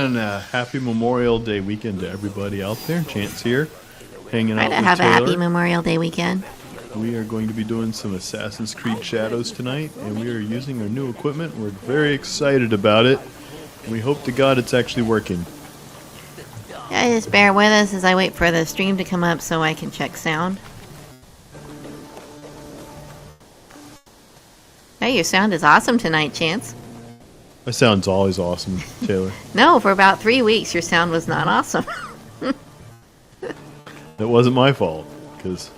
And happy Memorial Day weekend to everybody out there. Chance here, hanging out with have Taylor. a happy Memorial Day weekend. We are going to be doing some Assassin's Creed Shadows tonight, and we are using our new equipment. We're very excited about it. We hope to God it's actually working. Yeah, just bear with us as I wait for the stream to come up so I can check sound. Hey, your sound is awesome tonight, Chance. My sound's always awesome, Taylor. No, for about 3 weeks your sound was not awesome. It wasn't my fault, because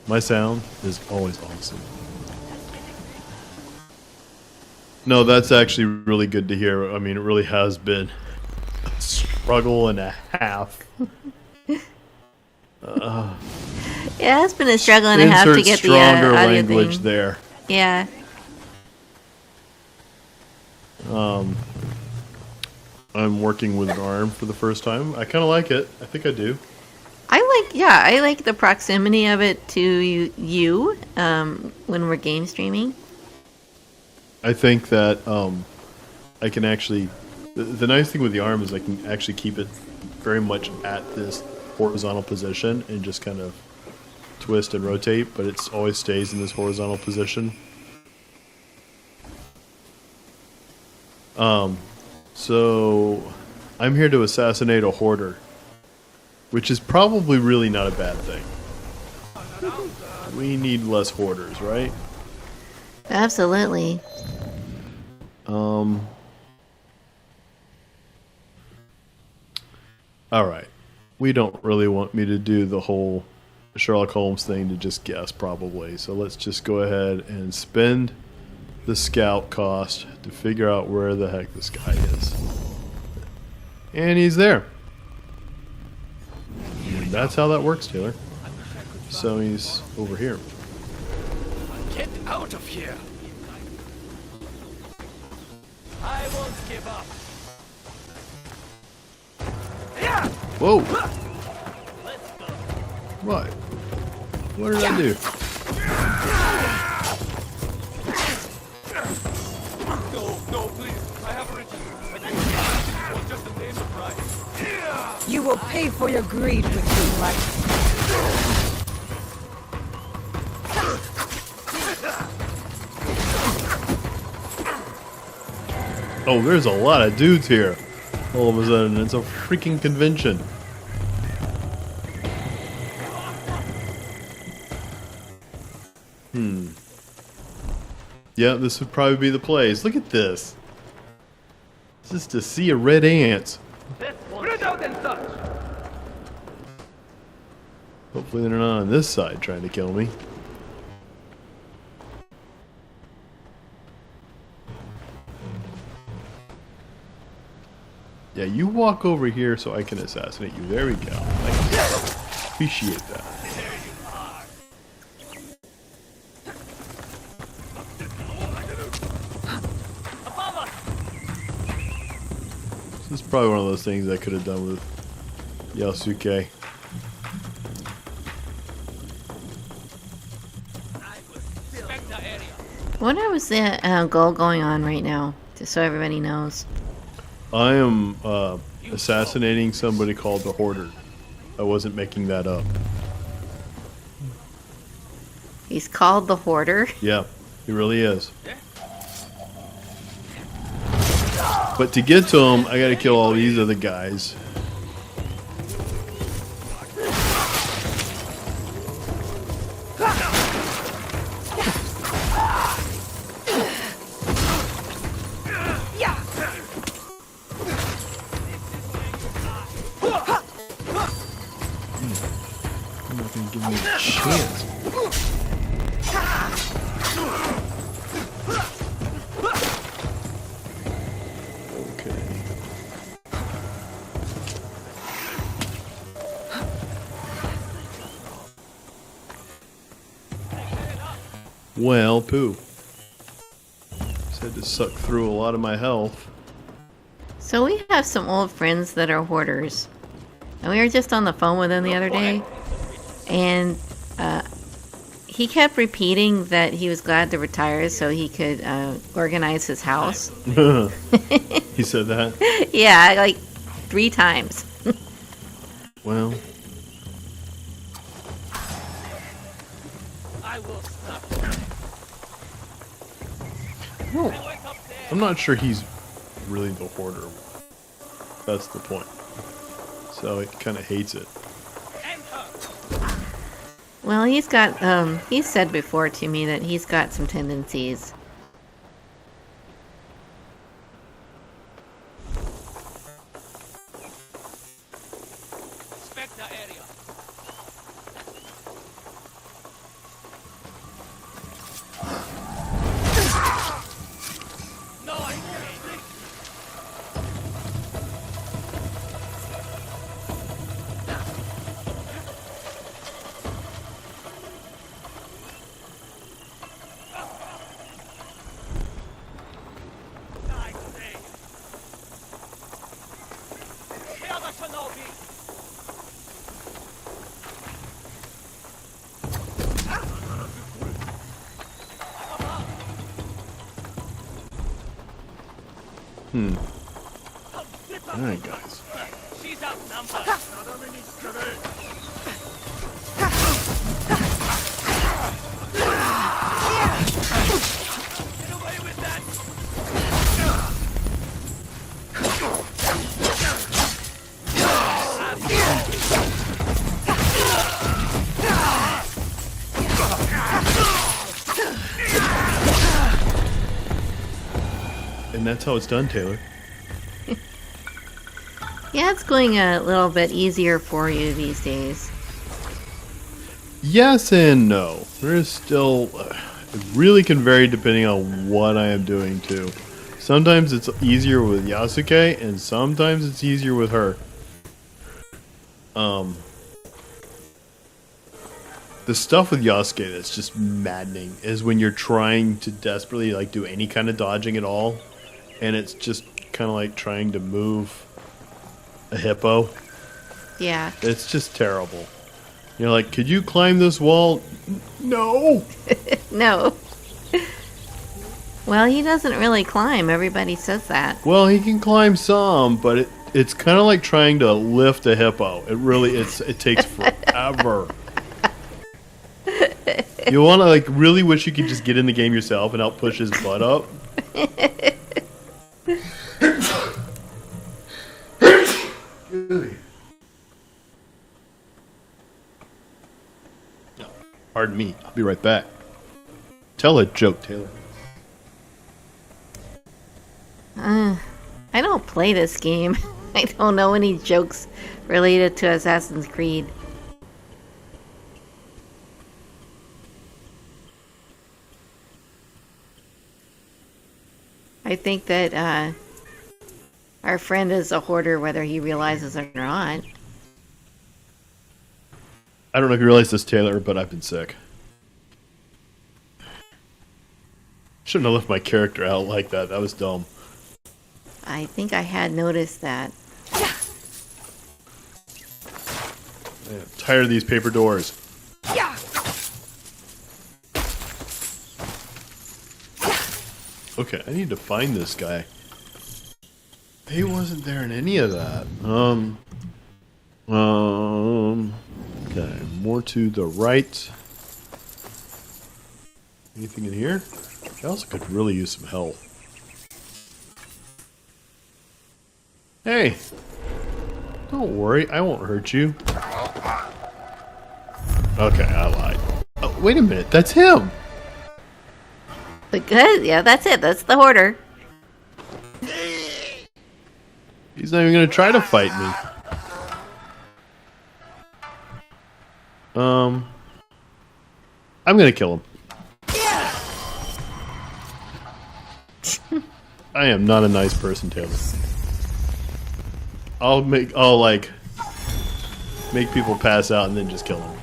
my sound is always awesome. No, that's actually really good to hear. I mean, it really has been a struggle and a half. Yeah, it's been a struggle and a half to get the stronger audio language thing. there. Yeah. I'm working with an arm for the first time. I kind of like it. I think I do. I like the proximity of it to you when we're game streaming. I think that I can actually... The nice thing with the arm is I can actually keep it very much at this horizontal position and just kind of twist and rotate, but it always stays in this horizontal position. So I'm here to assassinate a hoarder, which is probably really not a bad thing. We need less hoarders, right? Absolutely. Alright. We don't really want me to do the whole Sherlock Holmes thing to just guess, probably. So let's just go ahead and spend the scout cost to figure out where the heck this guy is. And he's there. And that's how that works, Taylor. So he's over here. Get out of here! I won't give up. Whoa! What? What did I do? No, please. I have riches. I think just a name of price. You will pay for your greed with your life. Oh, there's a lot of dudes here. All of a sudden, it's a freaking convention. Yeah, this would probably be the place. Look at this. It's just a sea of red ants. Spread out and touch. Hopefully they're not on this side trying to kill me. Yeah, you walk over here so I can assassinate you. There we go. Thank you. Appreciate that. This is probably one of those things I could have done with Yasuke. What was the goal going on right now? Just so everybody knows. I am assassinating somebody called the Hoarder. I wasn't making that up. He's called the Hoarder. Yeah, he really is. But to get to him, I gotta kill all these other guys. I'm not gonna give him a chance. Well, poo. Just had to suck through a lot of my health. So we have some old friends that are hoarders. And we were just on the phone with him the other day. And he kept repeating that he was glad to retire so he could organize his house. He said that? Yeah, like 3 times. Well, I will stop. no, Wake up there. I'm not sure he's really the hoarder. That's the point. So it kind of hates it. Enter. Well, he's said before to me that he's got some tendencies. Spectre area. No, I can't. Die today. Kill the shinobi. Alright, guys. She's outnumbered. Get away with that. And that's how it's done, Taylor. Yeah, it's going a little bit easier for you these days. Yes and no. There is still... it really can vary depending on what I am doing, too. Sometimes it's easier with Yasuke, and sometimes it's easier with her. The stuff with Yasuke that's just maddening is when you're trying to desperately like do any kind of dodging at all, and it's just kind of like trying to move a hippo. Yeah. It's just terrible. You're like, could you climb this wall? No. No. Well, he doesn't really climb. Everybody says that. Well, he can climb some, but it's kind of like trying to lift a hippo. It takes forever. You want to like really wish you could just get in the game yourself and help push his butt up. Pardon me. I'll be right back. Tell a joke, Taylor. I don't play this game. I don't know any jokes related to Assassin's Creed. I think that our friend is a hoarder whether he realizes it or not. I don't know if you realize this, Taylor, but I've been sick. Shouldn't have left my character out like that. That was dumb. I think I had noticed that. Man, I'm tired of these paper doors. Okay, I need to find this guy. He wasn't there in any of that. Okay, more to the right. Anything in here? I also could really use some help. Hey! Don't worry, I won't hurt you. Okay, I lied. Oh, wait a minute, that's him! But good, yeah, that's it. That's the hoarder. He's not even gonna try to fight me. I'm gonna kill him. I am not a nice person, Taylor. I'll like make people pass out and then just kill them.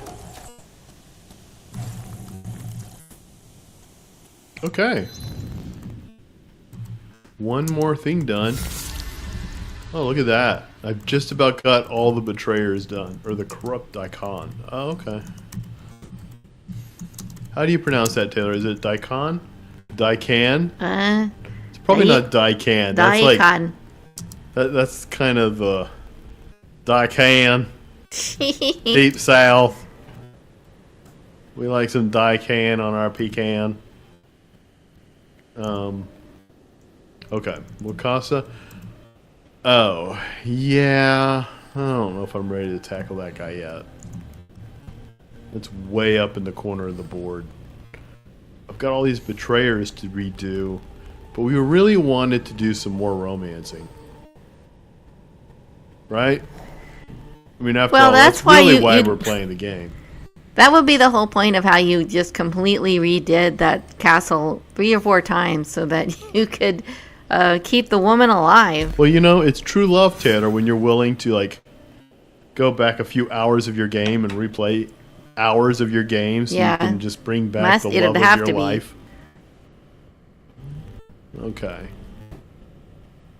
Okay. One more thing done. Oh, look at that. I've just about got all the betrayers done. Or the corrupt daikon. Oh, okay. How do you pronounce that, Taylor? Is it daikon? Daikan? It's probably not daikan. That's like Daikon. That's kind of the Daikan, deep south. We like some Daikan on our pecan. Okay, Wakasa. Oh, yeah. I don't know if I'm ready to tackle that guy yet. It's way up in the corner of the board. I've got all these betrayers to redo, but we really wanted to do some more romancing. Right? I mean, after all, that's really why we're playing the game. That would be the whole point of how you just completely redid that castle 3 or 4 times so that you could keep the woman alive. Well, you know, it's true love, Tanner, when you're willing to, like, go back a few hours of your game and replay hours of your game so you can just bring back the love of your life. Okay.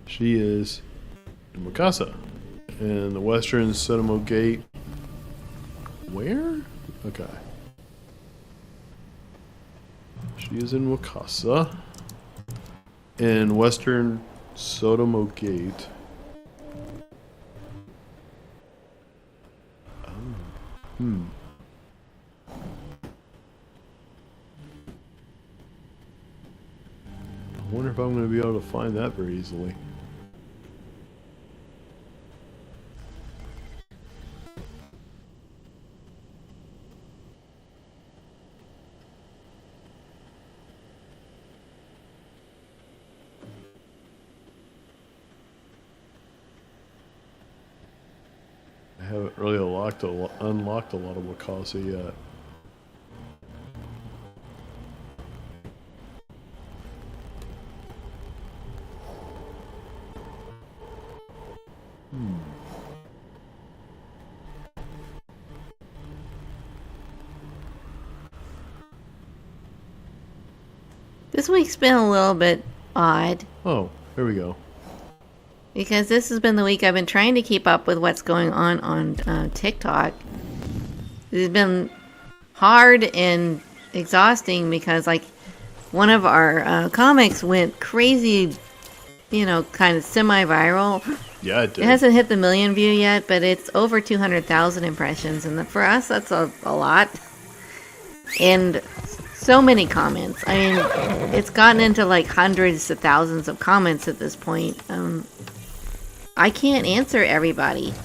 She is in Wakasa. And the western Sotomo Gate. Where? Okay. She is in Wakasa. In western Sotomo Gate. Oh. I wonder if I'm going to be able to find that very easily. I haven't really unlocked a lot of Wakasa yet. This week's been a little bit odd. Oh, here we go. Because this has been the week I've been trying to keep up with what's going on TikTok. It's been hard and exhausting because, like, one of our comics went crazy, you know, kind of semi-viral. Yeah, it did. It hasn't hit the 1 million view yet, but it's over 200,000 impressions. And for us, that's a lot. And so many comments. I mean, it's gotten into, like, hundreds of thousands of comments at this point. I can't answer everybody.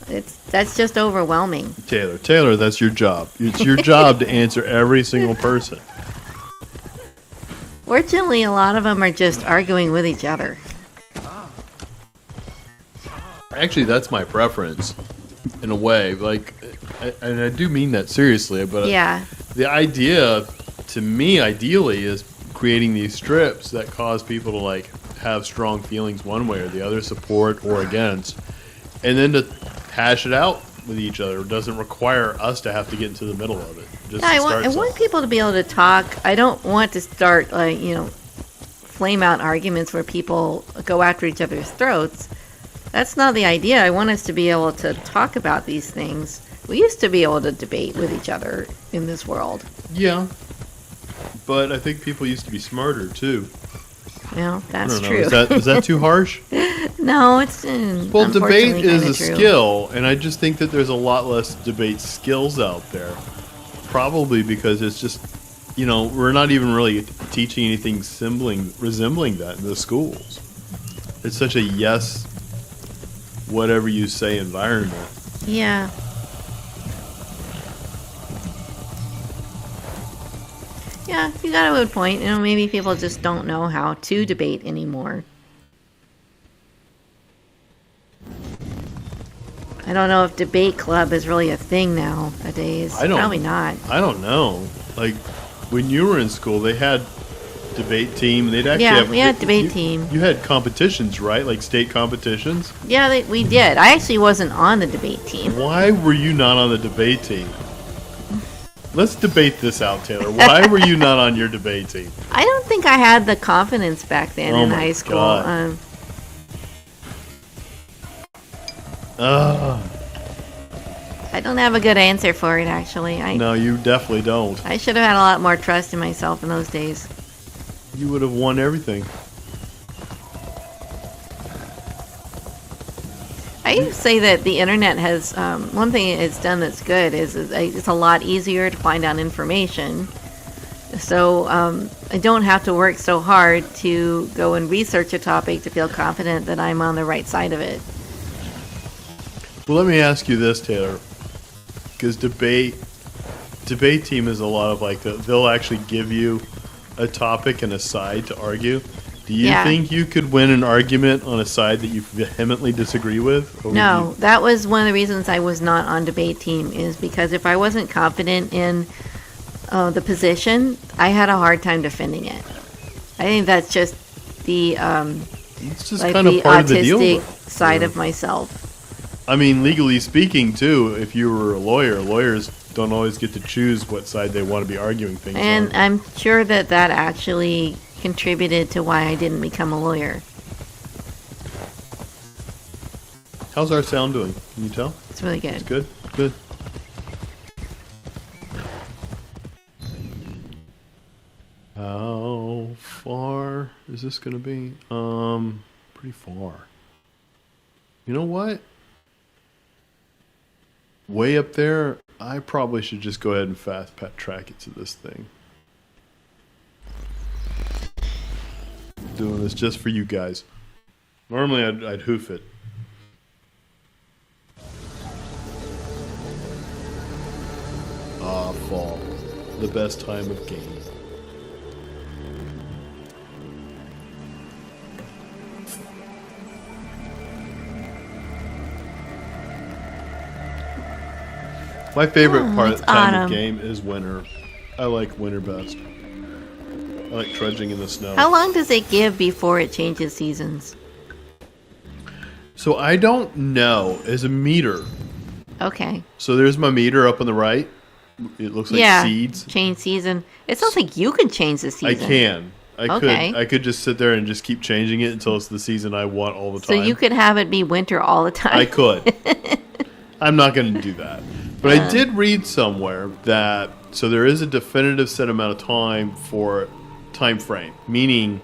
That's just overwhelming. Taylor, that's your job. It's your job to answer every single person. Fortunately, a lot of them are just arguing with each other. Actually, that's my preference, in a way. Like, and I do mean that seriously. But yeah, the idea, to me, ideally, is creating these strips that cause people to, like, have strong feelings one way or the other, support or against, and then to hash it out with each other. It doesn't require us to have to get into the middle of it. Just I want people to be able to talk. I don't want to start, like, you know, flame out arguments where people go after each other's throats. That's not the idea. I want us to be able to talk about these things. We used to be able to debate with each other in this world. Yeah, but I think people used to be smarter too. Well, that's I don't know. true. Is that too harsh? No, it's well, debate is a skill, and I just think that there's a lot less debate skills out there. Probably because it's just, you know, we're not even really teaching anything resembling that in the schools. It's such a yes, whatever you say environment. Yeah. Yeah, you got a good point. You know, maybe people just don't know how to debate anymore. I don't know if debate club is really a thing nowadays. Probably not. I don't know. Like, when you were in school, they had debate team. They'd actually have, we had debate team. You had competitions, right? Like state competitions? Yeah, we did. I actually wasn't on the debate team. Why were you not on the debate team? Let's debate this out, Taylor. Why were you not on your debate team? I don't think I had the confidence back then in high school. God. I don't have a good answer for it, actually. No, you definitely don't. I should have had a lot more trust in myself in those days. You would have won everything. I say that the internet has one thing it's done that's good is it's a lot easier to find out information. So I don't have to work so hard to go and research a topic to feel confident that I'm on the right side of it. Well, let me ask you this, Taylor, because debate team is a lot of like they'll actually give you a topic and a side to argue. Do you think you could win an argument on a side that you vehemently disagree with? No, that was one of the reasons I was not on debate team, is because if I wasn't confident in the position, I had a hard time defending it. I think that's just the it's just like kind of the part of the deal autistic side of myself. I mean, legally speaking, too, if you were a lawyer, lawyers don't always get to choose what side they want to be arguing things And on. I'm sure that that actually contributed to why I didn't become a lawyer. How's our sound doing? Can you tell? It's really good. It's good? Good. How far is this going to be? Pretty far. You know what? Way up there, I probably should just go ahead and fast track it to this thing. Doing this just for you guys. Normally I'd hoof it. Ah, fall. The best time of game. My favorite it's time autumn. of game is winter. I like winter best. I like trudging in the snow. How long does it give before it changes seasons? So I don't know. As a meter. Okay. So there's my meter up on the right. It looks like seeds. Change season. It sounds like you can change the season. I can. Okay. I could just sit there and just keep changing it until it's the season I want all the So time. you could have it be winter all the time. I could. I'm not going to do that. But I did read somewhere that so there is a definitive set amount of time for time frame, meaning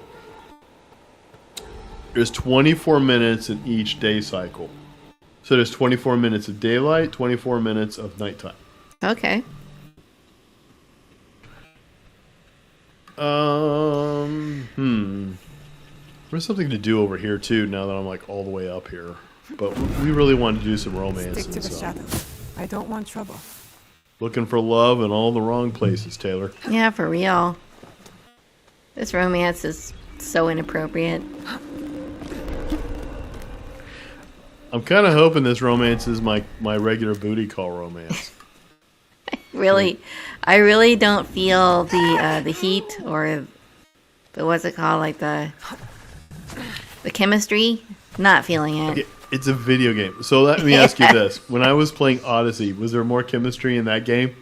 there's 24 minutes in each day cycle. So there's 24 minutes of daylight, 24 minutes of nighttime. Okay. There's something to do over here too now that I'm like all the way up here. But we really want to do some romance. Stick to the shadows. I don't want trouble. Looking for love in all the wrong places, Taylor. Yeah, for real. This romance is so inappropriate. I'm kind of hoping this romance is my regular booty call romance. Really, I really don't feel the heat or the what's it called, like the chemistry. Not feeling it. Okay, it's a video game. So let me ask you this. When I was playing Odyssey, was there more chemistry in that game?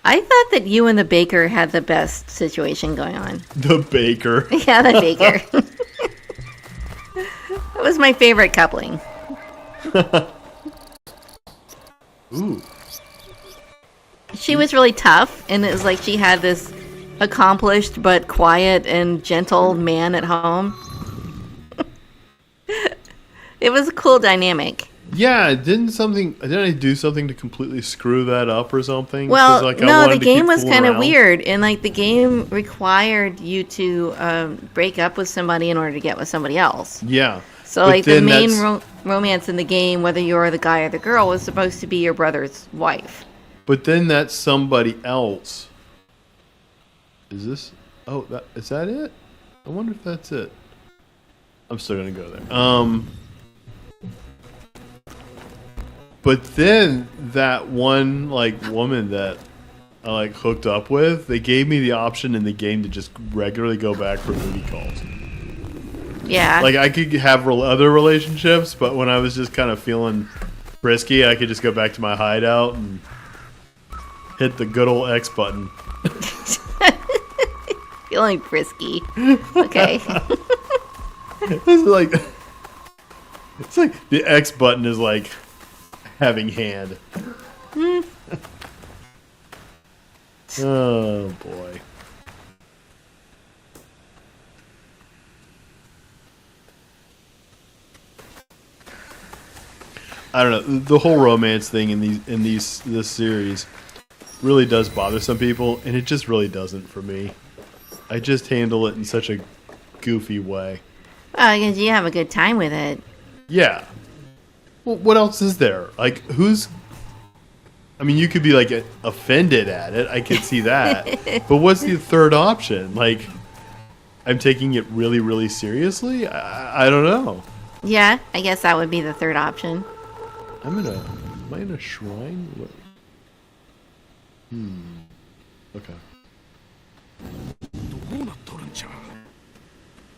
I thought that you and the baker had the best situation going on. The baker. Yeah, the baker. That was my favorite coupling. Ooh. She was really tough, and it was like she had this accomplished but quiet and gentle man at home. It was a cool dynamic. Yeah, didn't I do something to completely screw that up or something? Well, Like, no, the game was kind kind of weird, and like the game required you to break up with somebody in order to get with somebody else. Yeah. So but like the then main that's- romance in the game, whether you're the guy or the girl, was supposed to be your brother's wife. But then that's somebody else. Is this? Oh, is that it? I wonder if that's it. I'm still gonna go there. But then that one like woman that I like hooked up with, they gave me the option in the game to just regularly go back for booty calls. Yeah. Like I could have other relationships, but when I was just kind of feeling frisky, I could just go back to my hideout and hit the good old X button. Feeling frisky. Okay. It's like the X button is like having hand. Oh boy. I don't know. The whole romance thing in this series really does bother some people, and it just really doesn't for me. I just handle it in such a goofy way. Well, because you have a good time with it. Yeah. Well, what else is there? Like, who's... I mean, you could be, like, offended at it. I could see that. But what's the third option? Like, I'm taking it really, really seriously? I don't know. Yeah, I guess that would be the third option. Am I in a shrine? What? Okay.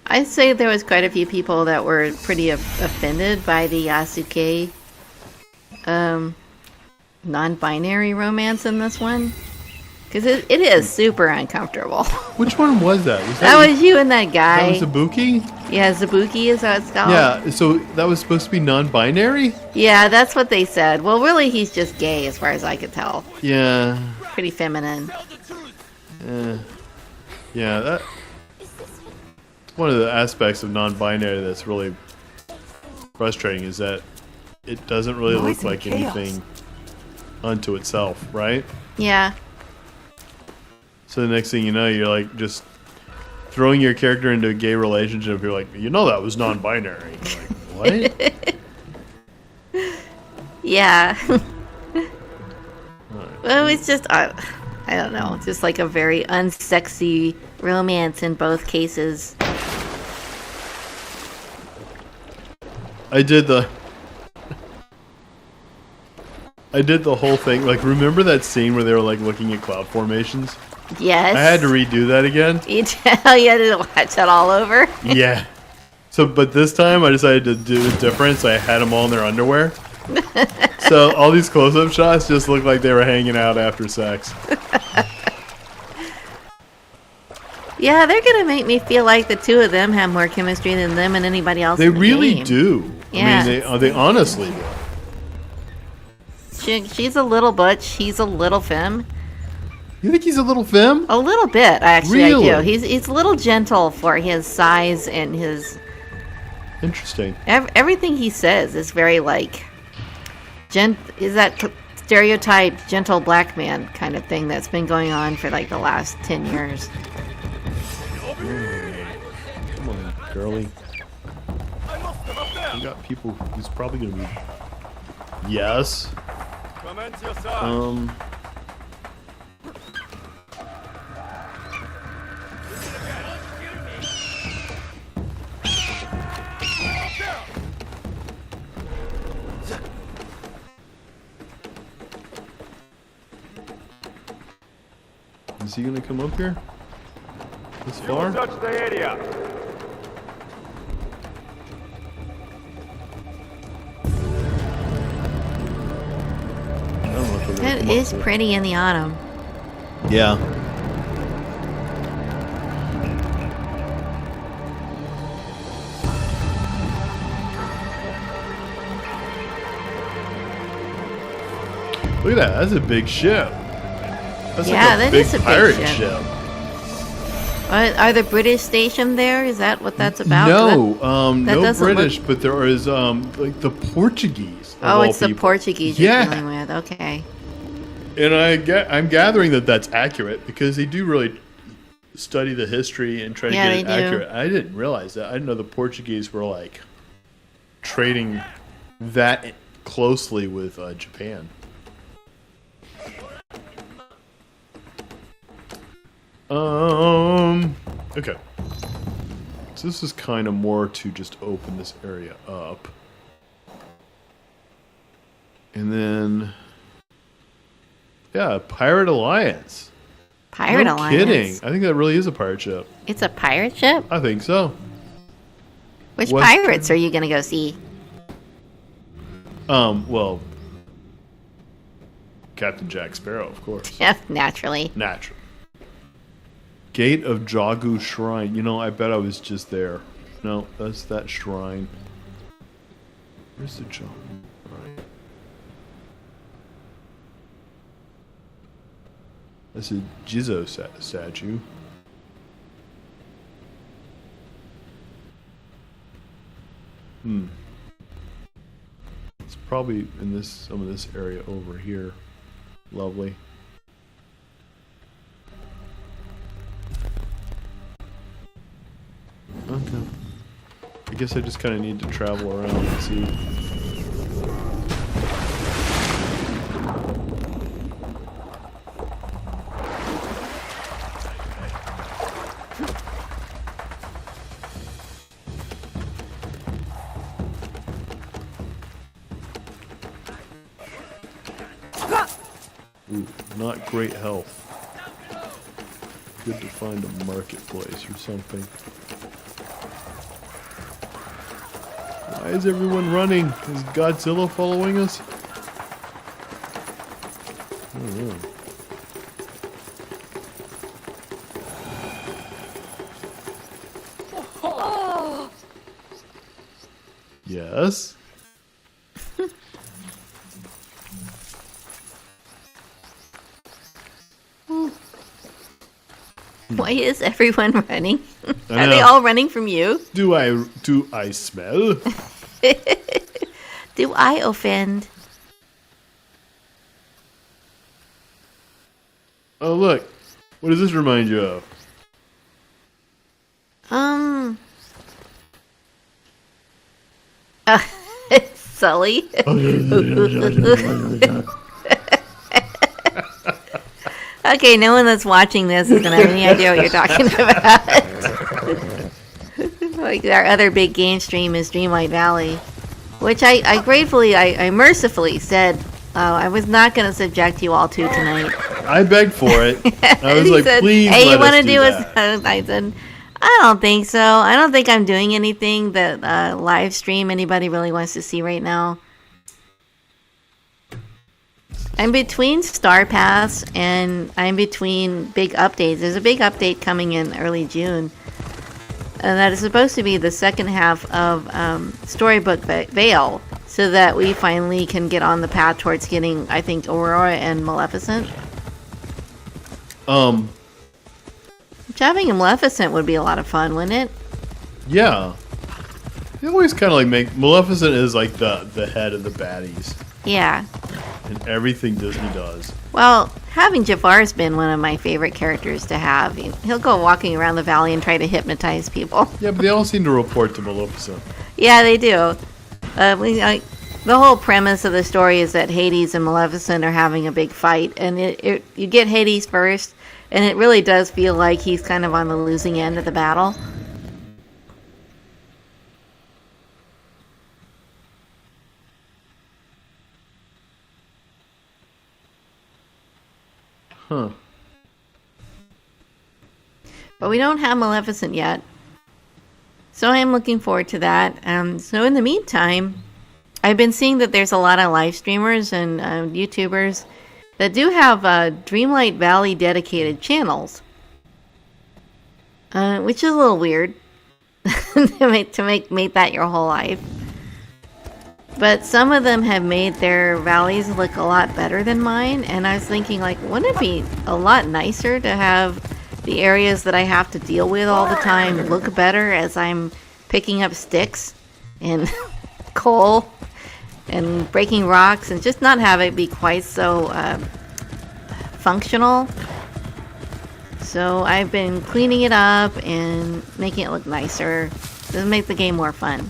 I'd say there was quite a few people that were pretty offended by the Yasuke non-binary romance in this one. Because it is super uncomfortable. Which one was that? That was you and that guy. That was Ibuki? Yeah, Zabuki is how it's called. Yeah, so that was supposed to be non-binary? Yeah, that's what they said. Well, really, he's just gay as far as I could tell. Yeah. Pretty feminine. Yeah, that... One of the aspects of non-binary that's really frustrating is that it doesn't really Noise look and like chaos. anything unto itself, right? Yeah. So the next thing you know, you're like just throwing your character into a gay relationship. You're like, that was non-binary. You're like, what? Yeah. Well, it's just, I don't know. It's just like a very unsexy romance in both cases. I did the whole thing. Like, remember that scene where they were like looking at cloud formations? Yes. I had to redo that again. You had to watch that all over? Yeah. So, but this time I decided to do it different. So I had them all in their underwear. So all these close-up shots just looked like they were hanging out after sex. Yeah, they're going to make me feel like the two of them have more chemistry than them and anybody else They in the really game. do. Yeah. I mean, they honestly do. She's a little butch. He's a little femme. You think he's a little femme? A little bit, actually, Really? I do. He's a little gentle for his size and his... Interesting. Everything he says is very, like... is that stereotype gentle black man kind of thing that's been going on for, like, the last 10 years. Come on, girly. You got people who's probably going to be... Yes. Is he gonna come up here? This far? Touch the area. I don't know if we're gonna It come up is here. pretty in the autumn. Yeah. Look at that. That's a big ship. That's Yeah, like that a big is a big pirate ship. ship. Are the British stationed there? Is that what that's about? No, that no doesn't look- British, but there is like the Portuguese. of Oh, all it's the people. Portuguese you're Yeah. dealing with. Okay. And I'm gathering that that's accurate because they do really study the history and try to Yeah, get it they do. accurate. I didn't realize that. I didn't know the Portuguese were like trading that closely with Japan. Okay. So this is kind of more to just open this area up. And then, yeah, Pirate Alliance. Pirate No Alliance. kidding. I think that really is a pirate ship. It's a pirate ship? I think so. Which West- pirates are you going to go see? Well, Captain Jack Sparrow, of course. Yeah, naturally. Natural. Gate of Jagu Shrine. You know, I bet I was just there. No, that's that shrine. Where's the Jagu Shrine? That's a Jizo statue. It's probably in some of this area over here. Lovely. Okay. I guess I just kind of need to travel around and see. Ooh, not great health. Good to find a marketplace or something. Why is everyone running? Is Godzilla following us? I don't know. Yes? Why is everyone running? I Are they know. all running from you? Do I smell? Do I offend? Oh look. What does this remind you of? Sully. Okay, no one that's watching this is gonna have any idea what you're talking about. Like our other big game stream is Dreamlight Valley, which I gratefully, I mercifully said I was not gonna subject you all to tonight. I begged for it. I was He like, said, please hey, let you want us to do do that. I said, I don't think so. I don't think I'm doing anything that live stream anybody really wants to see right now. I'm between Star Pass and I'm between big updates. There's a big update coming in early June. And that is supposed to be the second half of Storybook Vale, so that we finally can get on the path towards getting, I think, Aurora and Maleficent. Which having a Maleficent would be a lot of fun, wouldn't it? Yeah. They always kind of like make Maleficent is like the head of the baddies Yeah. in everything Disney does. Well, having Jafar's been one of my favorite characters to have. He'll go walking around the valley and try to hypnotize people. Yeah, but they all seem to report to Maleficent. Yeah, they do. The whole premise of the story is that Hades and Maleficent are having a big fight, and you get Hades first, and it really does feel like he's kind of on the losing end of the battle. Huh. But we don't have Maleficent yet. So I am looking forward to that. So in the meantime, I've been seeing that there's a lot of live streamers and YouTubers that do have Dreamlight Valley dedicated channels. Which is a little weird to make that your whole life. But some of them have made their valleys look a lot better than mine, and I was thinking, like, wouldn't it be a lot nicer to have the areas that I have to deal with all the time look better as I'm picking up sticks and coal and breaking rocks, and just not have it be quite so functional. So I've been cleaning it up and making it look nicer to make the game more fun.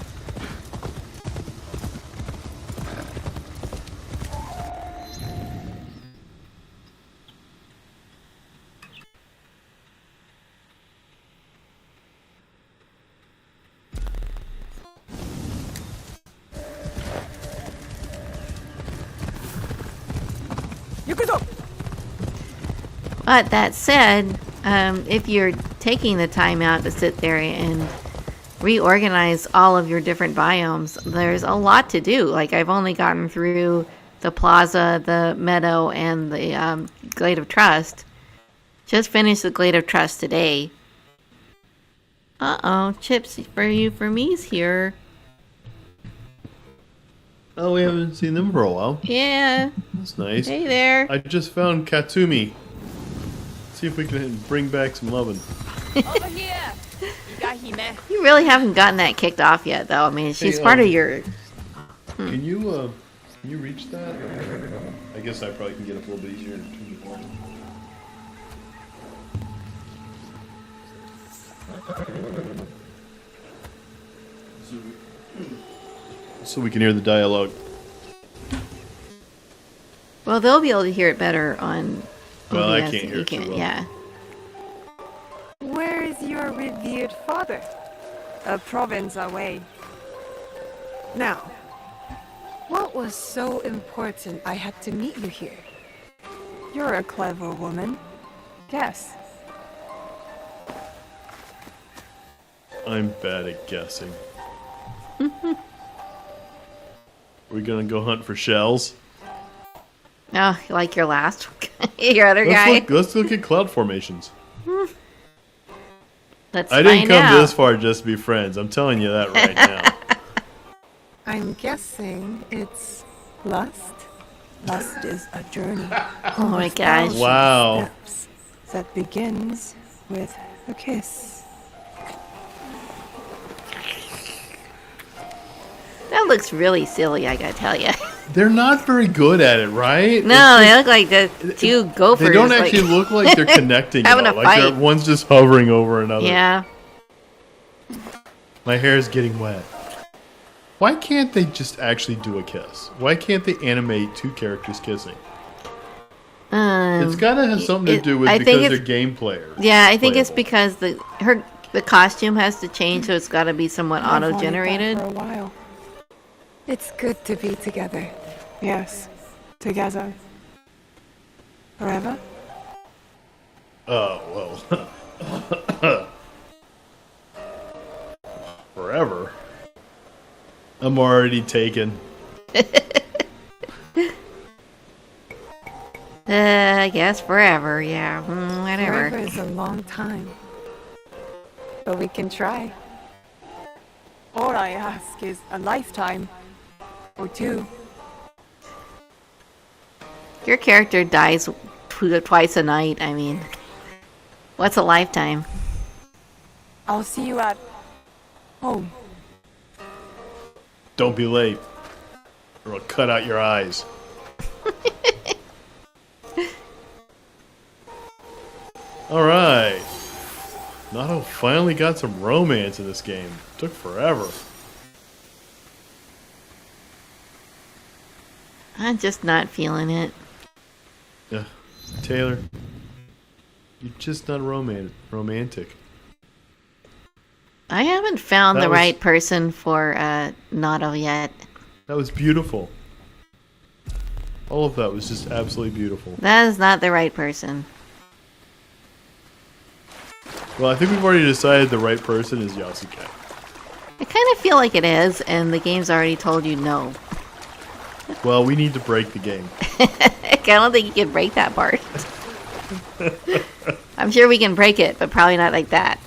But that said, if you're taking the time out to sit there and reorganize all of your different biomes, there's a lot to do. Like, I've only gotten through the plaza, the meadow, and the Glade of Trust. Just finished the Glade of Trust today. Uh-oh, Chips for me's here. Oh, we haven't seen them for a while. Yeah. That's nice. Hey there. I just found Katsumi. See if we can bring back some lovin'. Over here! You got Hime. You really haven't gotten that kicked off yet, though. I mean, she's Hey, part of your... Can you Can you reach that? I guess I probably can get up a little bit easier in 21. So we can hear the dialogue. Well, they'll be able to hear it better on Well, I OBS. can't hear You it too can't, well. yeah. Where is your revered father? A province away. Now, what was so important I had to meet you here? You're a clever woman. Guess. I'm bad at guessing. Are we gonna go hunt for shells? Oh, like your last, your other guy. Let's look at cloud formations. Let's I didn't find come out. this far just to be friends. I'm telling you that right now. I'm guessing it's lust. Lust is a journey. Oh my gosh. Wow. Steps that begins with a kiss. That looks really silly, I gotta tell you. They're not very good at it, right? No, they look like the two gophers. They don't like- actually look like they're connecting. Having at all. a Like fight. one's just hovering over another. Yeah. My hair is getting wet. Why can't they just actually do a kiss? Why can't they animate two characters kissing? It's gotta have something to do with I think because they're it's- game players. Yeah, I think it's Playable. because the costume has to change, so it's got to be somewhat I've wanted that auto-generated. for a while. It's good to be together. Yes, together. Forever? Oh, well. Forever. I'm already taken. I guess forever. Yeah, whatever. Forever is a long time. But we can try. All I ask is a lifetime. Or two. Your character dies twice a night. I mean, what's a lifetime? I'll see you at home. Don't be late, or I'll cut out your eyes. Alright. Nato finally got some romance in this game. Took forever. I'm just not feeling it. Yeah. Taylor, you're just not romantic. I haven't found That the was- right person for Nato yet. That was beautiful. All of that was just absolutely beautiful. That is not the right person. Well, I think we've already decided the right person is Yasuke. I kind of feel like it is, and the game's already told you no. Well, we need to break the game. I don't think you can break that part. I'm sure we can break it, but probably not like that.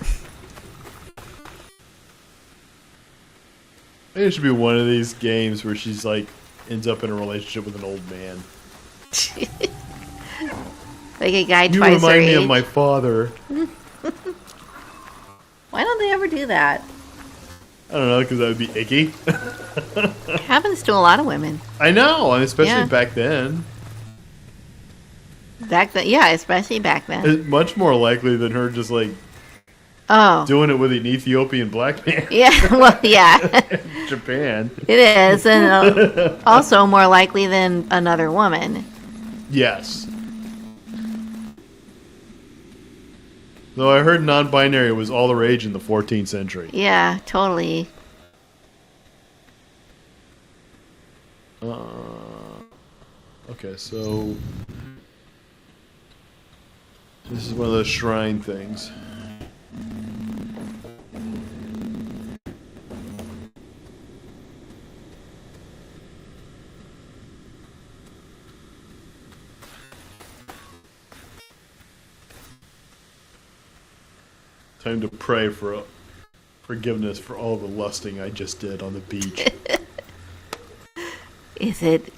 I think it should be one of these games where she's like ends up in a relationship with an old man. Like a guy You twice her remind me age. of my father. Why don't they ever do that? I don't know, because that would be icky. It happens to a lot of women. I know, and especially Yeah. back then. Back then, yeah, especially back then. It's much more likely than her just like Oh, doing it with an Ethiopian black man yeah, well, yeah, in Japan. it is, and also more likely than another woman. Yes. Though I heard non-binary was all the rage in the 14th century. Yeah, totally. Okay, so this is one of those shrine things. Time to pray for forgiveness for all the lusting I just did on the beach.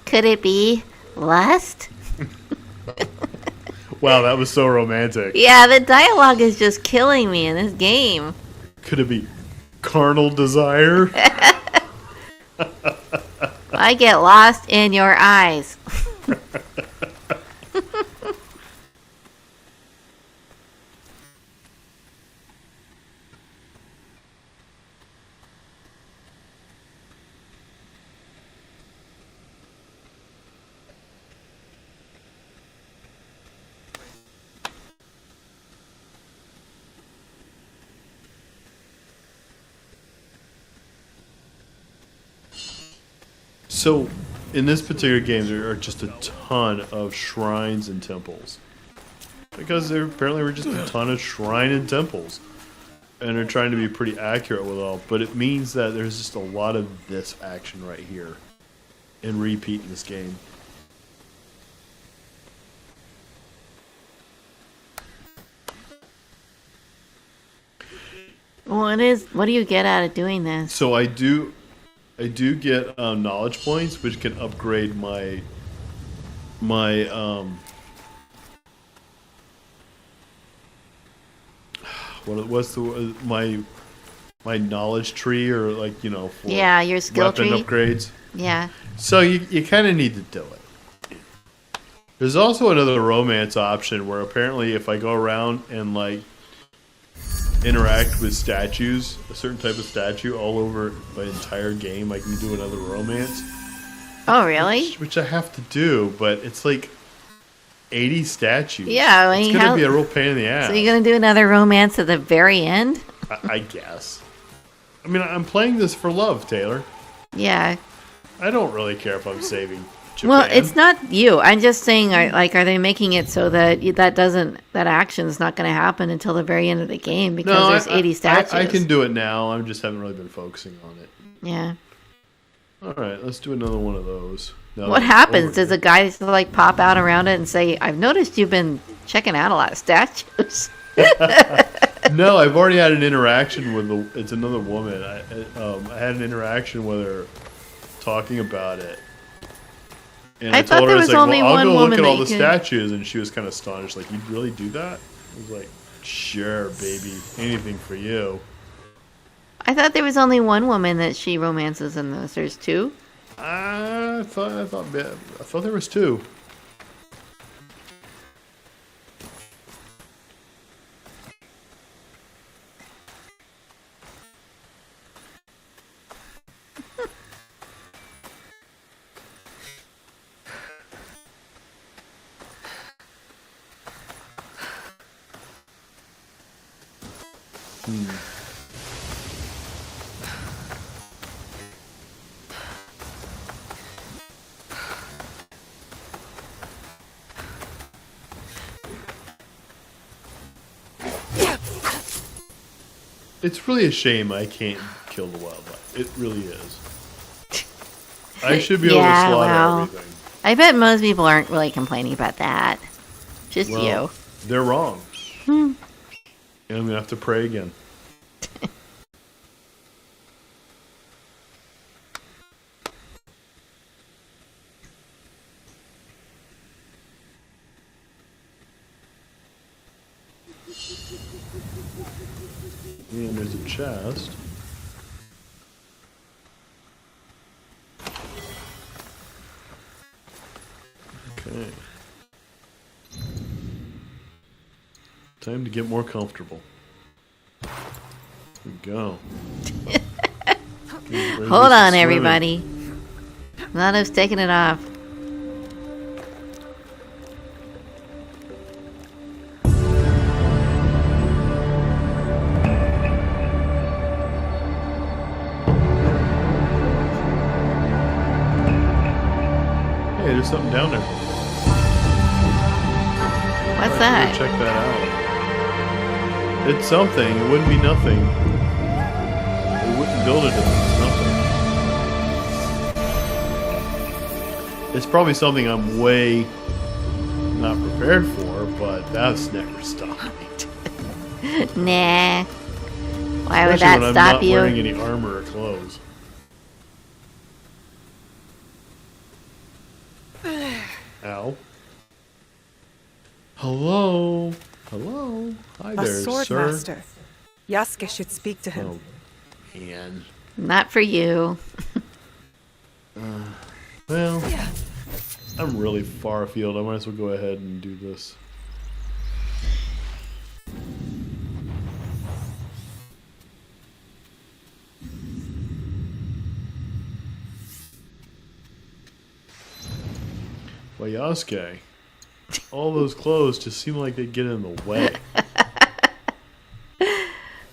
Could it be lust? Wow, that was so romantic. Yeah, the dialogue is just killing me in this game. Could it be carnal desire? I I get lost in your eyes. So, in this particular game, there are just a ton of shrines and temples. Because there apparently were just a ton of shrine and temples. And they're trying to be pretty accurate with it all. But it means that there's just a lot of this action right here. And repeat in this game. Well, it is. What do you get out of doing this? So I do get knowledge points, which can upgrade my my knowledge tree, or like, you know, for Yeah, your skill weapon tree. upgrades. Yeah. So you kind of need to do it. There's also another romance option where apparently if I go around and like interact with statues, a certain type of statue all over my entire game, I can do another romance. Oh, really? Which I have to do, but it's like 80 statues. Yeah, I mean, it's gonna be a real pain in the ass. So you're gonna do another romance at the very end? I guess. I mean, I'm playing this for love, Taylor. Yeah. I don't really care if I'm saving Japan. Well, it's not you. I'm just saying, are they making it so that that action's not going to happen until the very end of the game because there's 80 statues? I can do it now. I just haven't really been focusing on it. Yeah. All right, let's do another one of those. What happens? Does a guy just like pop out around it and say, "I've noticed you've been checking out a lot of statues"? No, I've already had an interaction with it's another woman. I had an interaction with her talking about it. And I thought told there her, was like, only well, I'll one go look woman at that all you the could- statues, and she was kind of astonished. Like, you'd really do that? I was like, sure, baby, anything for you. I thought there was only one woman that she romances in this. There's two. I thought there was two. It's really a shame I can't kill the wildlife. It really is. I should be able to Yeah, slaughter well, everything. I bet most people aren't really complaining about that. Just Well, they're wrong. And I'm going to have to pray again. And there's a chest. Okay. Time to get more comfortable. Here we go. Hold on, everybody. Lotto's taking it off. Hey, there's something down there. What's Go that? check that out. It's something. It wouldn't be nothing. They wouldn't build it if it's nothing. It's probably something I'm way not prepared for, but that's never stopped me. Nah. Why would Especially that when I'm stop not you? wearing any armor or clothes. Ow. Hello. Hello. Hi A there, sword sir. master. Yasuke should speak to him. Oh, man. Not for you. Well, I'm really far afield. I might as well go ahead and do this. Well, Yasuke, all those clothes just seem like they get in the way.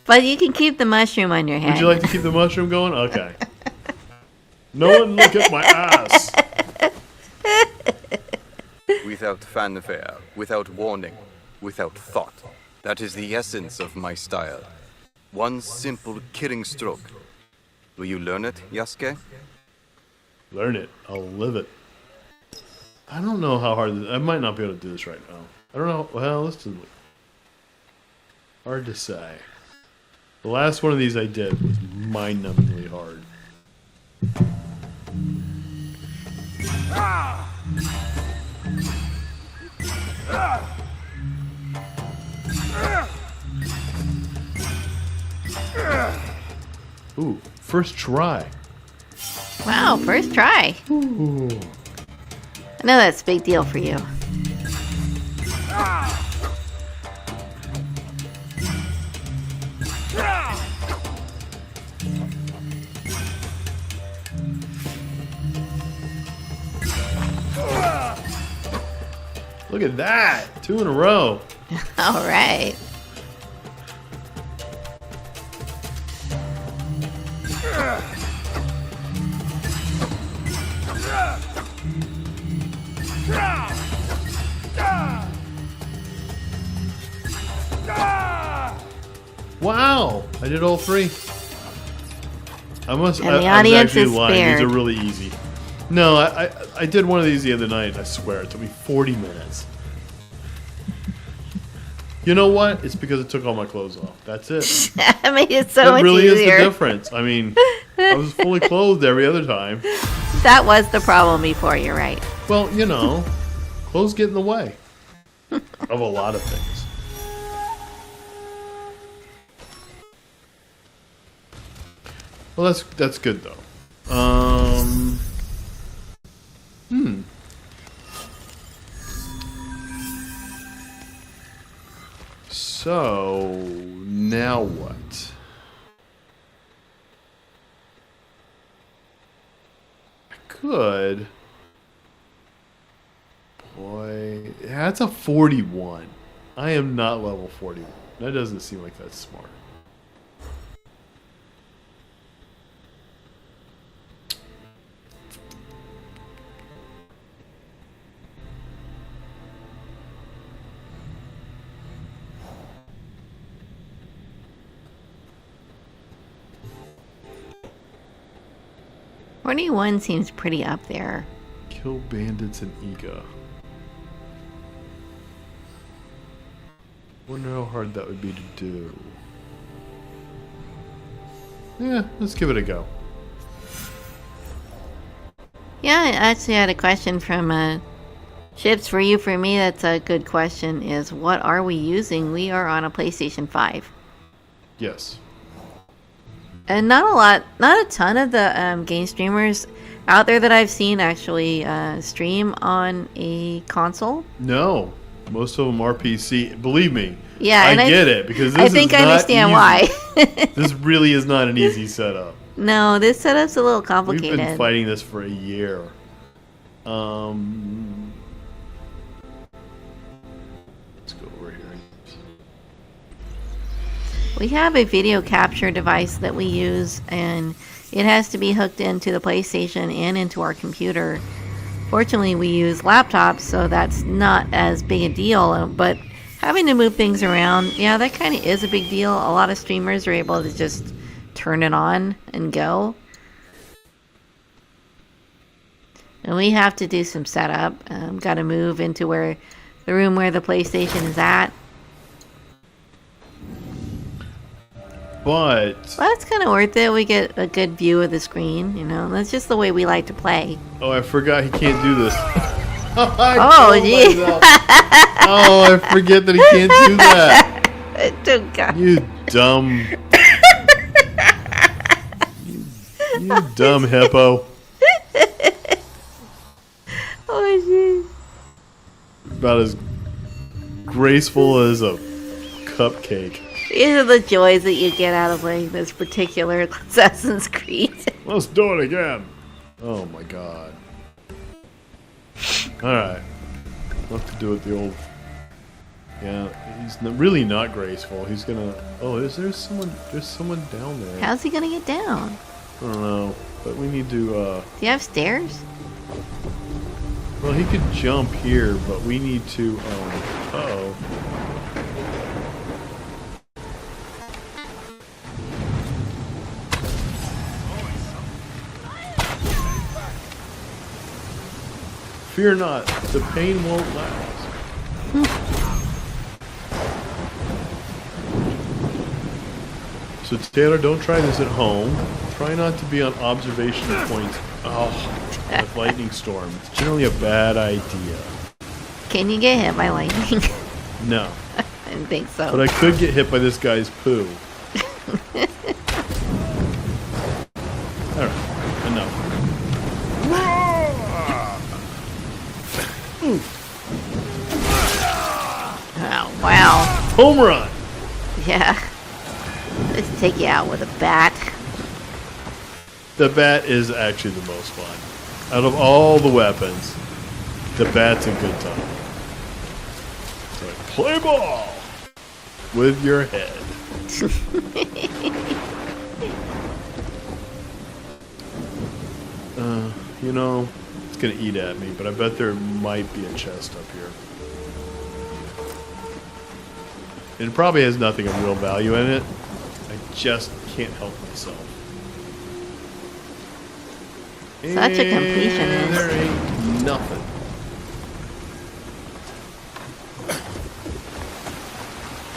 But you can keep the mushroom on your head. Would you like to keep the mushroom going? Okay. No one look at my ass. Without fanfare, without warning, without thought. That is the essence of my style. One simple killing stroke. Will you learn it, Yasuke? Learn it. I'll live it. I don't know how hard I might not be able to do this right now. I don't know. Well, this is hard to say. The last one of these I did was mind-numbingly hard. Ooh, first try. Wow, first try. Ooh. I know that's a big deal for you. Look at that! 2 in a row. All right. Wow! I did all 3. I must. And the I was audience actually is lying. spared. These are really easy. No, I did one of these the other night. I swear it took me 40 minutes. You know what? It's because it took all my clothes off. That's it. That made it so That much really easier. is the difference. I mean, I was fully clothed every other time. That was the problem before, you're right. Well, you know, clothes get in the way of a lot of things. Well, that's good though. So now what? I could. Boy, that's a 41. I am not level 41. That doesn't seem like that's smart. One seems pretty up there. Kill bandits and Ega. Wonder how hard that would be to do. Yeah, let's give it a go. Yeah, I actually had a question from Chips for you. For me, that's a good question. Is what are we using? We are on a PlayStation 5. Yes. And not a ton of the game streamers out there that I've seen actually stream on a console. No, most of them are PC. Believe me. Yeah, I and get it because this I think is I not understand easy. why. This really is not an easy setup. No, this setup's a little We've complicated. been fighting this for a year. Let's go over here. We have a video capture device that we use, and it has to be hooked into the PlayStation and into our computer. Fortunately, we use laptops, so that's not as big a deal, but having to move things around, yeah, that kind of is a big deal. A lot of streamers are able to just turn it on and go. And we have to do some setup. Got to move into the room where the PlayStation is at. But Well, it's kind of worth it. We get a good view of the screen, you know. That's just the way we like to play. oh, I forgot he can't do this. Oh, gee. Oh, I forget that he can't do that. Oh, God. You dumb. You dumb hippo. about as graceful as a cupcake. These are the joys that you get out of playing this particular Assassin's Creed. Let's do it again. Oh my god. Alright. We'll have to do it the old... Yeah, he's really not graceful. He's gonna... Oh, there's someone down there. How's he gonna get down? I don't know. But we need to, Do you have stairs? Well, he could jump here, but we need to, uh-oh. Fear not, the pain won't last. So Taylor, don't try this at home. Try not to be on observation points. Oh, with lightning storm. It's generally a bad idea. Can you get hit by lightning? No. I didn't think so. But I could get hit by this guy's poo. Alright, enough. Oh, wow. Home run! Yeah. Let's take you out with a bat. The bat is actually the most fun. Out of all the weapons, the bat's a good time. It's like, play ball with your head. You know, it's gonna eat at me, but I bet there might be a chest up here. It probably has nothing of real value in it. I just can't help myself. Such a completionist. There ain't nothing.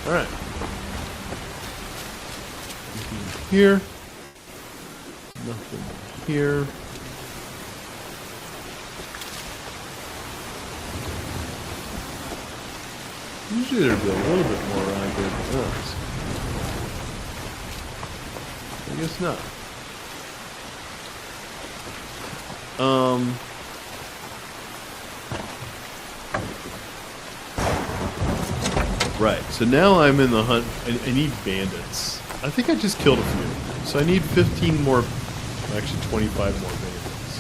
Alright. Nothing here. Nothing here. Usually there'd be a little bit more around here than this. I guess not. Right, so now I'm in the hunt. I need bandits. I think I just killed a few. So I need 15 more, actually 25 more bandits.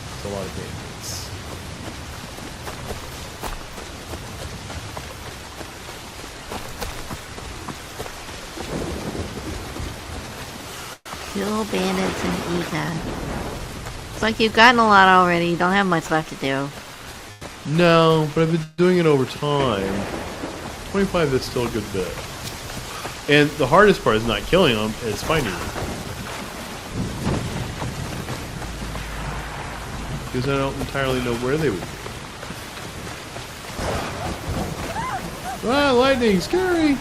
That's a lot of bandits. Kill bandits and Ika. It's like you've gotten a lot already. You don't have much left to do. No, but I've been doing it over time. 25 is still a good bit. And the hardest part is not killing them, it's finding them. Because I don't entirely know where they would be. Ah, lightning, scary!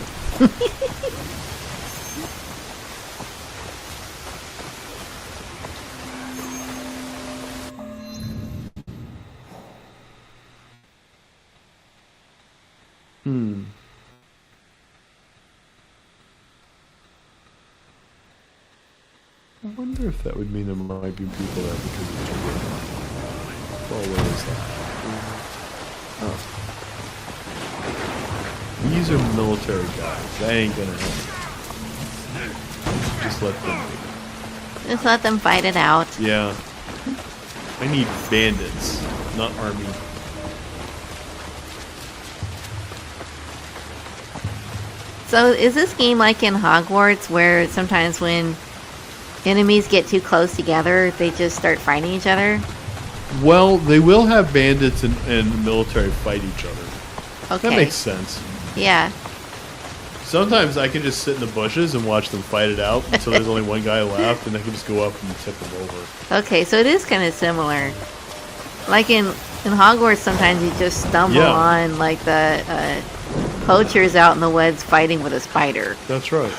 I wonder if that would mean there might be people there because of the wind. Well, what is that? Oh. These are military guys. That ain't gonna help. Just let them do it. Just let them fight it out. Yeah. I need bandits, not army. So is this game like in Hogwarts where sometimes when enemies get too close together, they just start fighting each other? Well, they will have bandits and the military fight each other. Okay. That makes sense. Yeah. Sometimes I can just sit in the bushes and watch them fight it out until there's only one guy left, and I can just go up and tip him over. Okay, so it is kind of similar. Like in Hogwarts, sometimes you just stumble on like the poachers out in the woods fighting with a spider. That's right.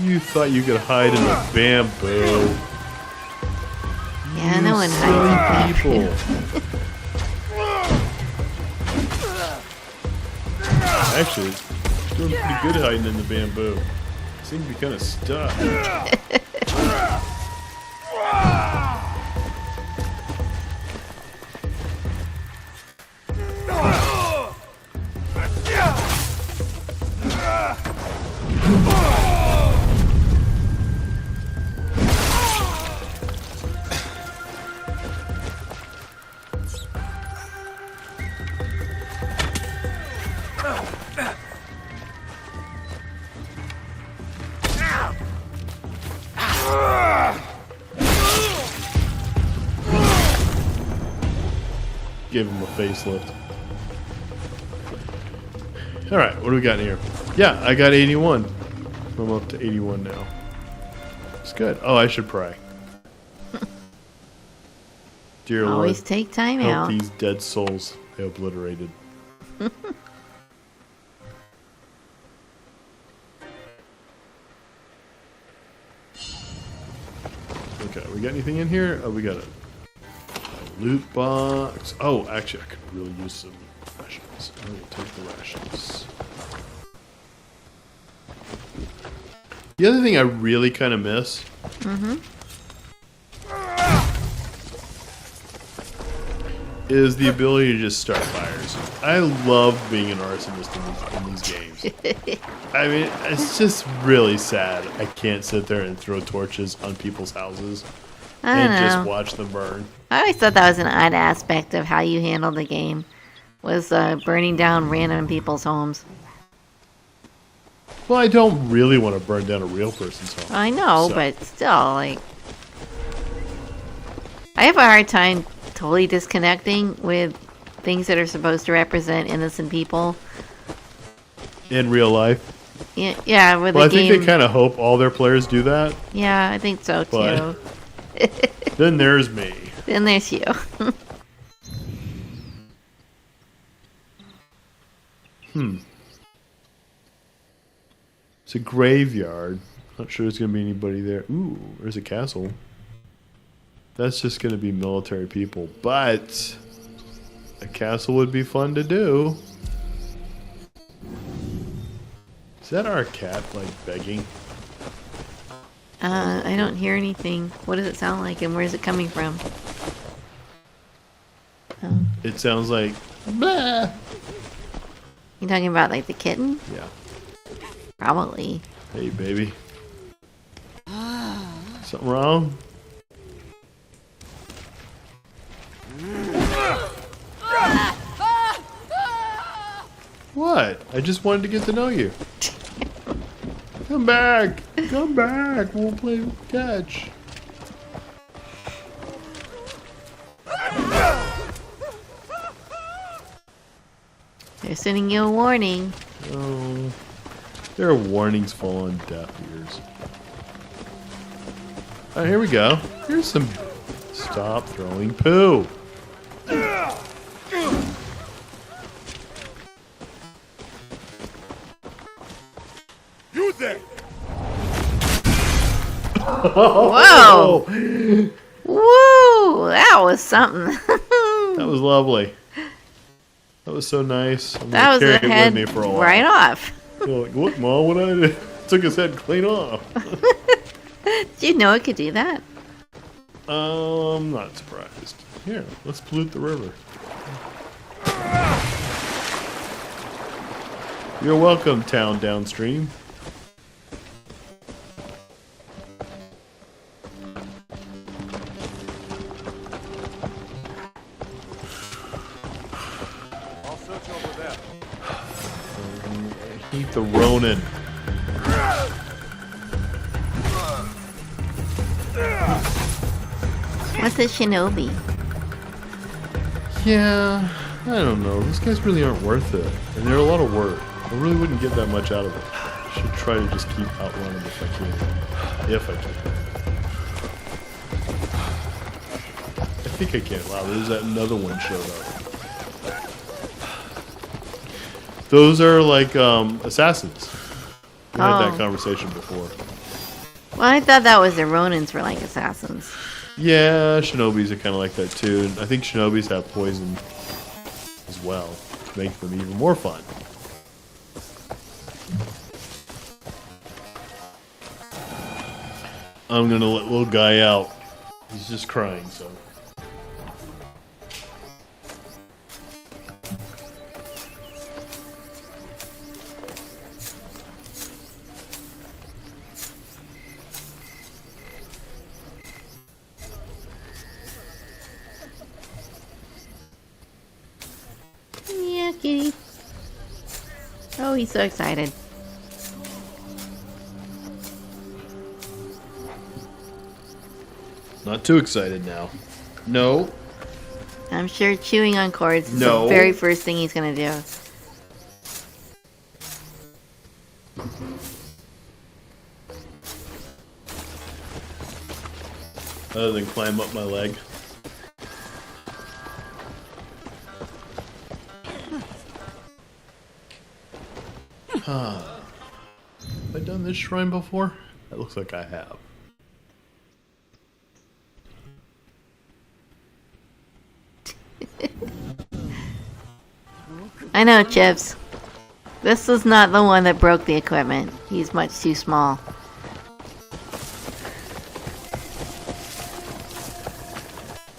You thought you could hide in the bamboo. Yeah, no one hides in People. Actually, doing pretty good hiding in the bamboo. Seem to be kind of stuck. Give him a facelift. Alright, what do we got in here? Yeah, I got 81. I'm up to 81 now. It's good. Oh, I should pray. Dear Always Lord, take time help out. these dead souls be obliterated. Okay, we got anything in here? Oh, we got a loot box. Oh, actually, I could really use some rations. I will take the rations. The other thing I really kind of miss is the ability to just start fires. I love being an arsonist in these games. I mean, it's just really sad. I can't sit there and throw torches on people's houses I and don't just know. watch them burn. I always thought that was an odd aspect of how you handle the game, was burning down random people's homes. Well, I don't really want to burn down a real person's home. I know, So- but still, like, I have a hard time totally disconnecting with things that are supposed to represent innocent people. In real life. Yeah, with Well, I the game. think they kind of hope all their players do that. Yeah, I think so But- too. Then there's me. Then there's you. It's a graveyard. Not sure there's going to be anybody there. Ooh, there's a castle. That's just going to be military people. But a castle would be fun to do. Is that our cat, like, begging? I don't hear anything. What does it sound like, and where is it coming from? Oh. It sounds like... Bah! You talking about like the kitten? Yeah. Probably. Hey, baby. Something wrong? What? I just wanted to get to know you. Come back! Come back! We'll play catch. They're sending you a warning. Oh, there are warnings fall on deaf ears. Oh, here we go. Here's some. Stop throwing poo. You there! Whoa! Woo! That was something. That was lovely. That was so nice. I'm That gonna was carry a it head with me for a while. right off. You're like, look, Mom, what I did? Took his head clean off. Did you know it could do that? I'm not surprised. Here, let's pollute the river. You're welcome, town downstream. I'll search over there. Eat the Ronin. What's a shinobi? Yeah, I don't know. These guys really aren't worth it. And they're a lot of work. I really wouldn't get that much out of it. I should try to just keep outrunning if I can. If I can. I think I can. Wow, there's that another one showed up. Those are like assassins. We had that Oh. conversation before. Well, I thought that was the Ronins were like assassins. Yeah, shinobis are kind of like that too. And I think shinobis have poison as well to make them even more fun. I'm gonna let little guy out. He's just crying, so. Yeah, kitty. Oh, he's so excited. Not too excited now. No. I'm sure chewing on cords is No. the very first thing he's gonna do. Other than climb up my leg. Have I done this shrine before? That looks like I have. I know, Chips. This is not the one that broke the equipment. He's much too small.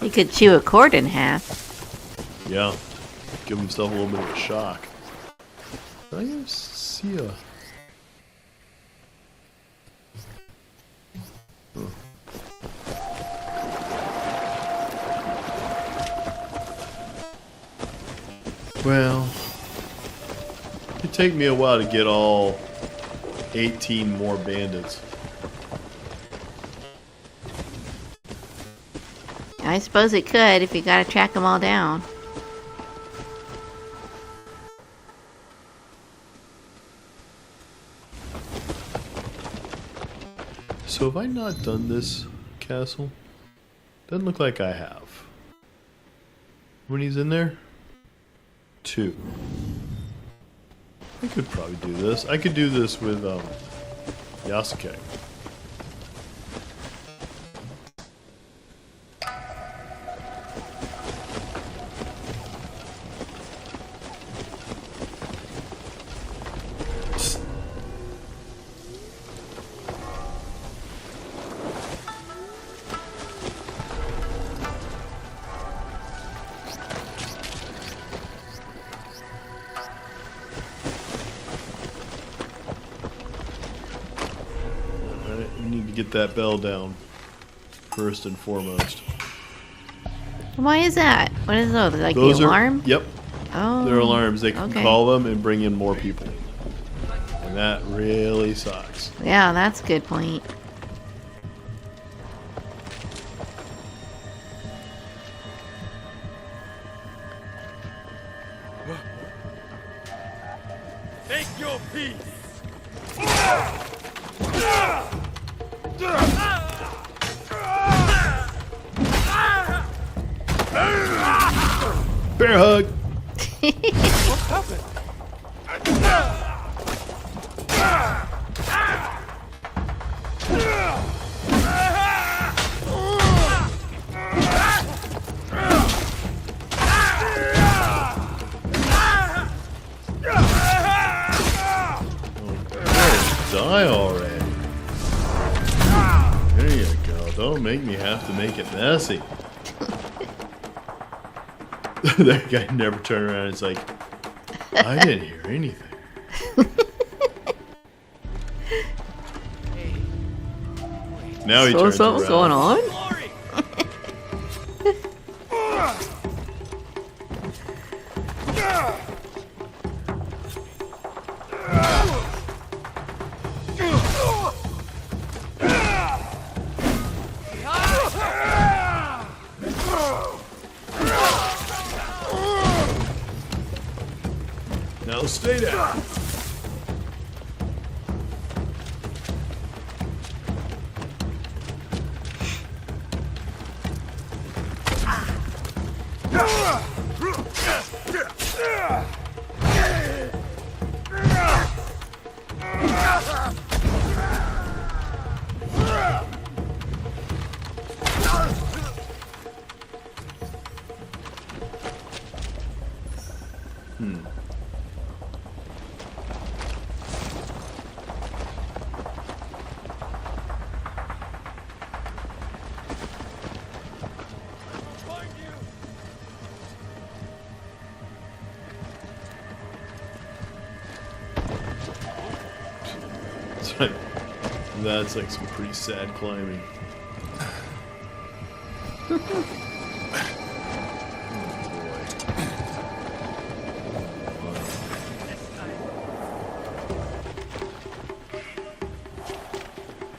He could chew a cord in half. Yeah. Give himself a little bit of a shock. Did I see a... Well, it'd take me a while to get all 18 more bandits. I suppose it could if you gotta track them all down. So have I not done this castle? Doesn't look like I have. How many's in there? 2. I could probably do this. I could do this with Yasuke. Alright, we need to get that bell down first and foremost. Why is that? What is those? Like Those the are alarm? Yep, Oh. they're alarms. They can okay. call them and bring in more people. And that really sucks. Yeah, that's a good point. Take your piece. Bear hug! What happened? Die already. There you go. Don't make me have to make it messy. That guy never turned around and it's like, I didn't hear anything. Now he So turns something's around. going on? Glory. Now stay down. That's like some pretty sad climbing.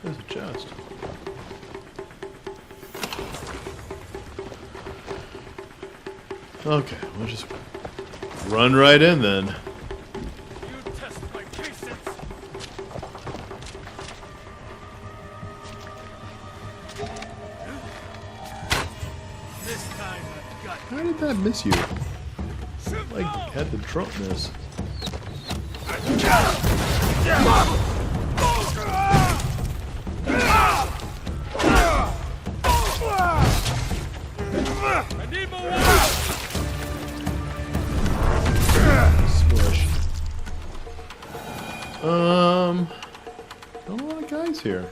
There's a chest. Okay, we'll just run right in then. You test my patience. This time I've got How did that miss you? Like, had the Trump miss. I need more water. Smush. Not a lot of guys here.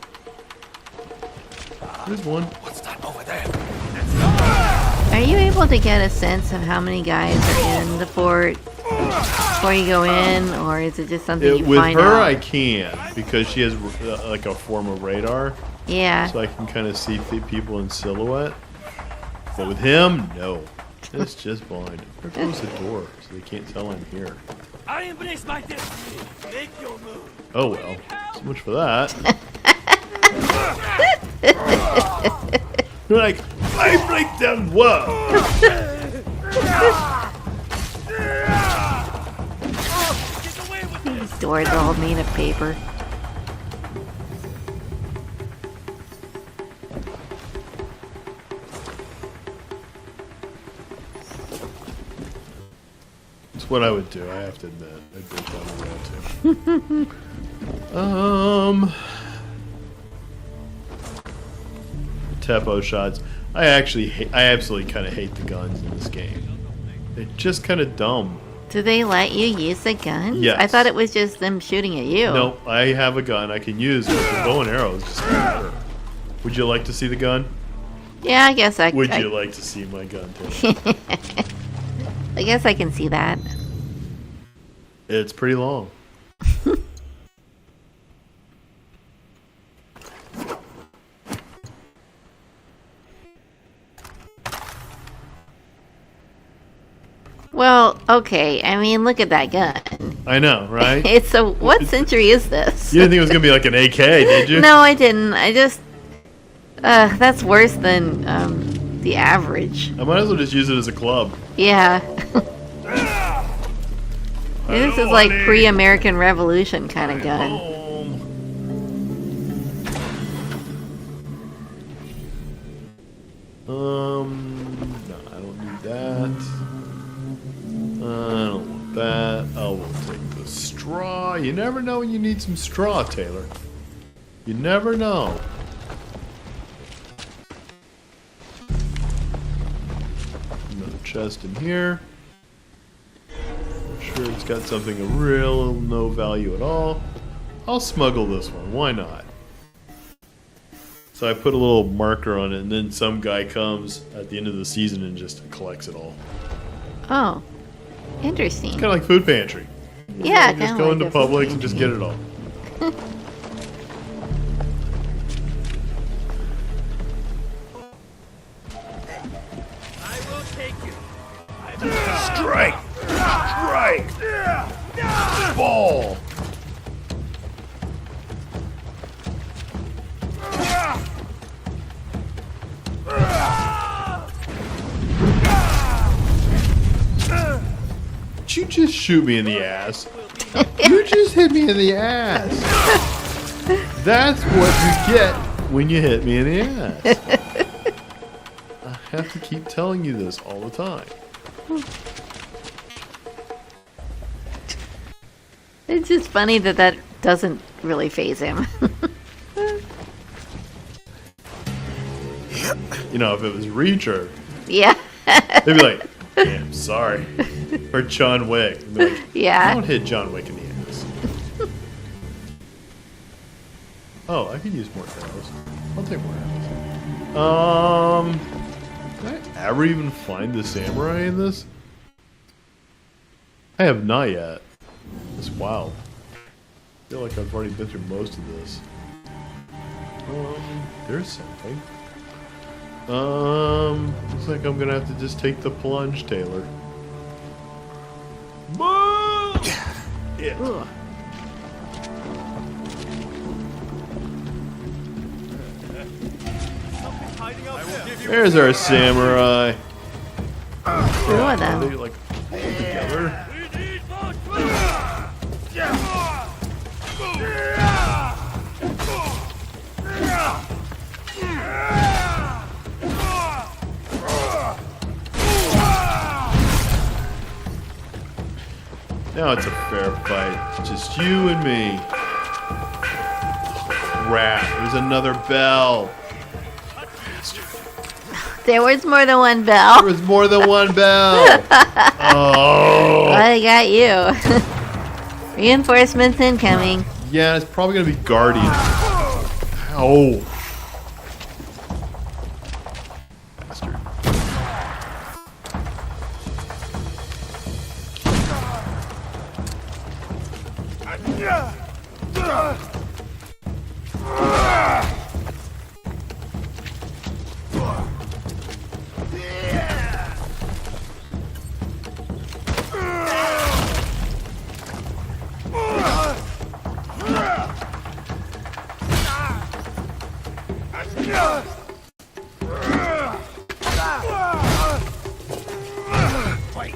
There's one. What's that over there? Are you able to get a sense of how many guys are in the fort before you go in, or is it just something you With find her, out? I can, because she has like a form of radar, Yeah. so I can kind of see people in silhouette. But with him, no. It's just blind. There goes the door, so they can't tell I'm here. I embrace my destiny. Make your move. Oh well. So much for that. You're like, I break down walls. Get away with this. These doors are all made of paper. It's what I would do, I have to admit. I'd break down the wall too. Tempo shots. I absolutely kind of hate the guns in this game. They're just kind of dumb. Do they let you use the guns? Yes. I thought it was just them shooting at you. No, I have a gun I can use, but the bow and arrow is just kind of better. Would you like to see the gun? Yeah, I guess I Would you like to see my gun too? I guess I can see that. It's pretty long. Well, okay. I mean, look at that gun. I know, right? It's a what century is this? You didn't think it was gonna be like an AK, did you? No, I didn't. I just that's worse than the average. I might as well just use it as a club. Yeah. This is like pre-American Revolution kind of gun. No, I don't need that. I don't want that. I will take the straw. You never know when you need some straw, Taylor. You never know. Another chest in here. I'm sure it's got something of real no value at all. I'll smuggle this one. Why not? So I put a little marker on it, and then some guy comes at the end of the season and just collects it all. Oh, interesting. Kind of like food pantry. Yeah, You just kinda go like into a food Publix and just get it all. I will take you. Strike! Strike! Ball! Did you just shoot me in the ass? You just hit me in the ass. That's what you get when you hit me in the ass. have to keep telling you this all the time. It's just funny that that doesn't really faze him. You know, if it was Reacher, Yeah. they'd be like, yeah, I'm sorry. Or John Wick. They'd be like, Yeah. don't hit John Wick in the ass. Oh, I could use more arrows. I'll take more arrows. Did I ever even find the samurai in this? I have not yet. That's wild. I feel like I've already been through most of this. There's something. Looks like I'm gonna have to just take the plunge, Taylor. Yeah. Ugh. There's our samurai. Two of Are they them. like all together? Now it's a fair fight. Just you and me. Crap. There's another bell. There was more than one bell. There was more than one bell. Oh. I got you. Reinforcements incoming. Yeah, it's probably going to be Guardian. Ow. Bastard.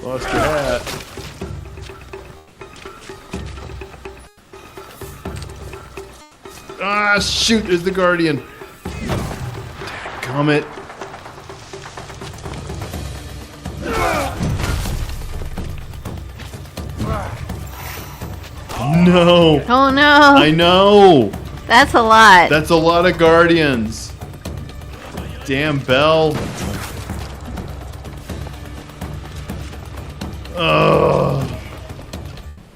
Lost your hat. Ah, shoot, there's the Guardian. Dadgummit. No. Oh no. I know. That's a lot. That's a lot of Guardians. Damn bell. Ugh.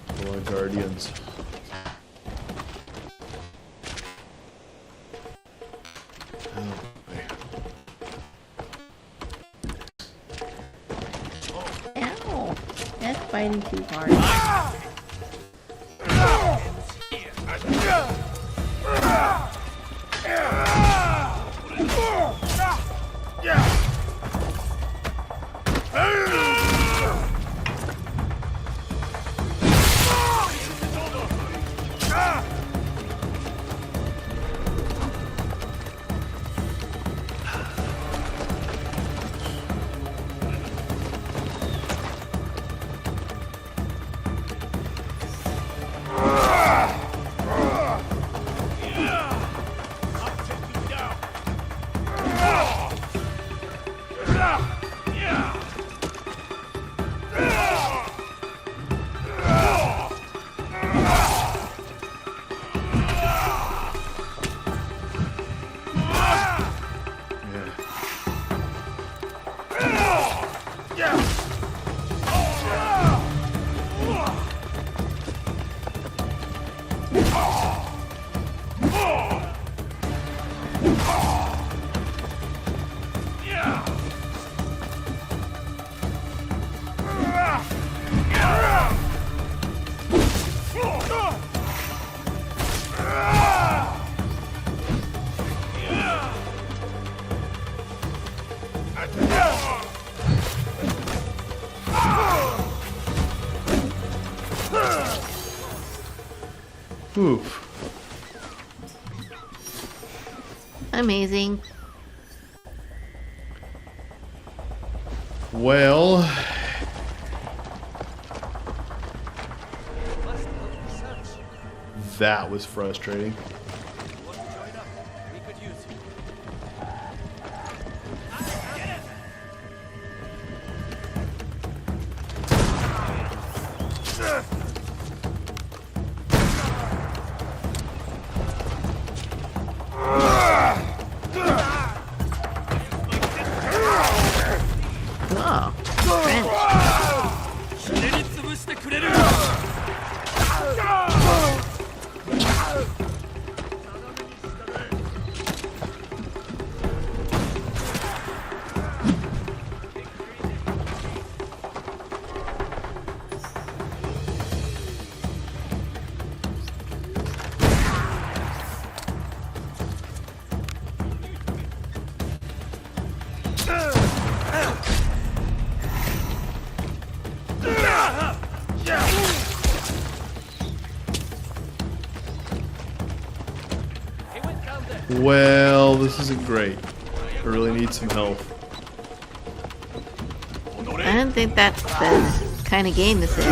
A lot of Guardians. Oh, boy. Ow. That's fighting too hard. Oof. Amazing. Well, that was frustrating. くれる。Well, this isn't great. I really need some help. I don't think that's the kind of game this is.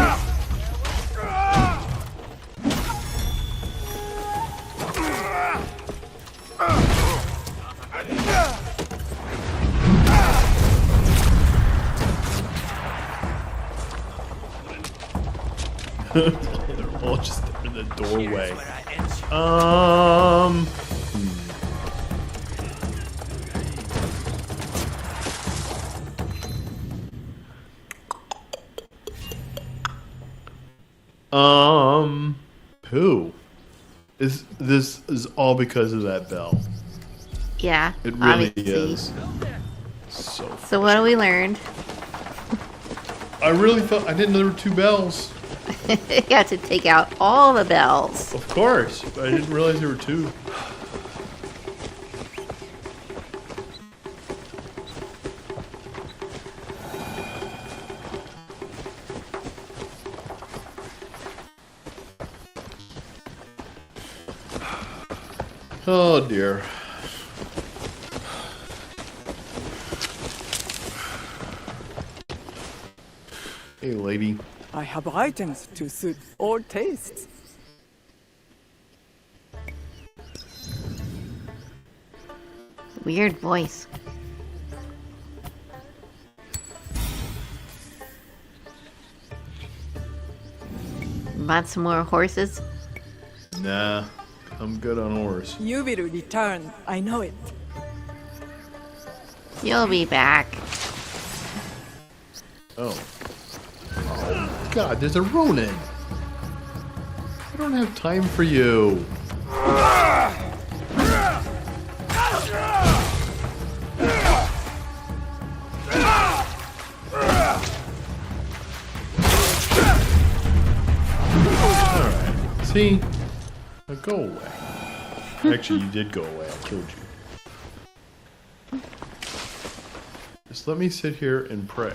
They're all just in the doorway. Who? This is all because of that bell. Yeah, It really obviously. is. So So what do we learn? I really felt I didn't know there were two bells. You got to take out all the bells. Of course, but I didn't realize there were two. Oh dear. Hey, lady. I have items to suit all tastes. Weird voice. Bought some more horses? Nah, I'm good on horse. You will return, I know it. You'll be back. Oh. Oh, God, there's a Ronin. I don't have time for you. Alright. See? Now go away. Actually, you did go away. I killed you. Just let me sit here and pray.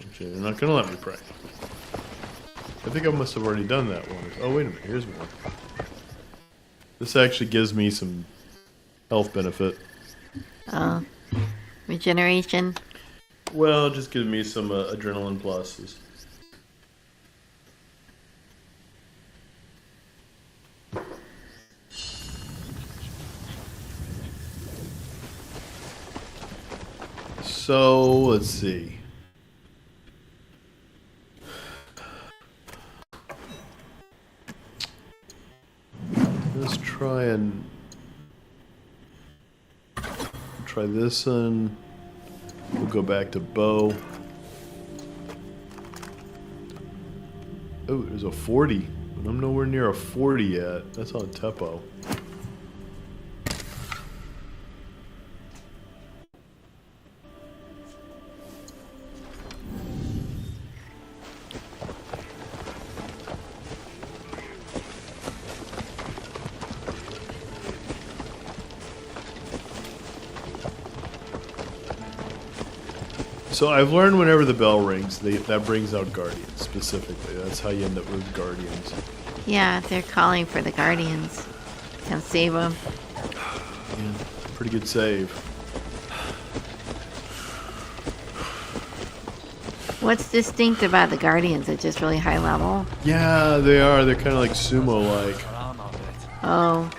Actually, they're not gonna let me pray. I think I must have already done that one. Oh, wait a minute. Here's one. This actually gives me some health benefit. Oh. Regeneration. Well, it just gives me some adrenaline pluses. So, let's see. Let's try and try this one. We'll go back to bow. Oh, there's a 40, but I'm nowhere near a 40 yet. That's on Teppo. So I've learned whenever the bell rings, that brings out guardians specifically. That's how you end up with guardians. Yeah, they're calling for the guardians. Come save them. Yeah, pretty good save. What's distinct about the guardians? It's just really high level. Yeah, they are. They're kind of like sumo-like. Oh.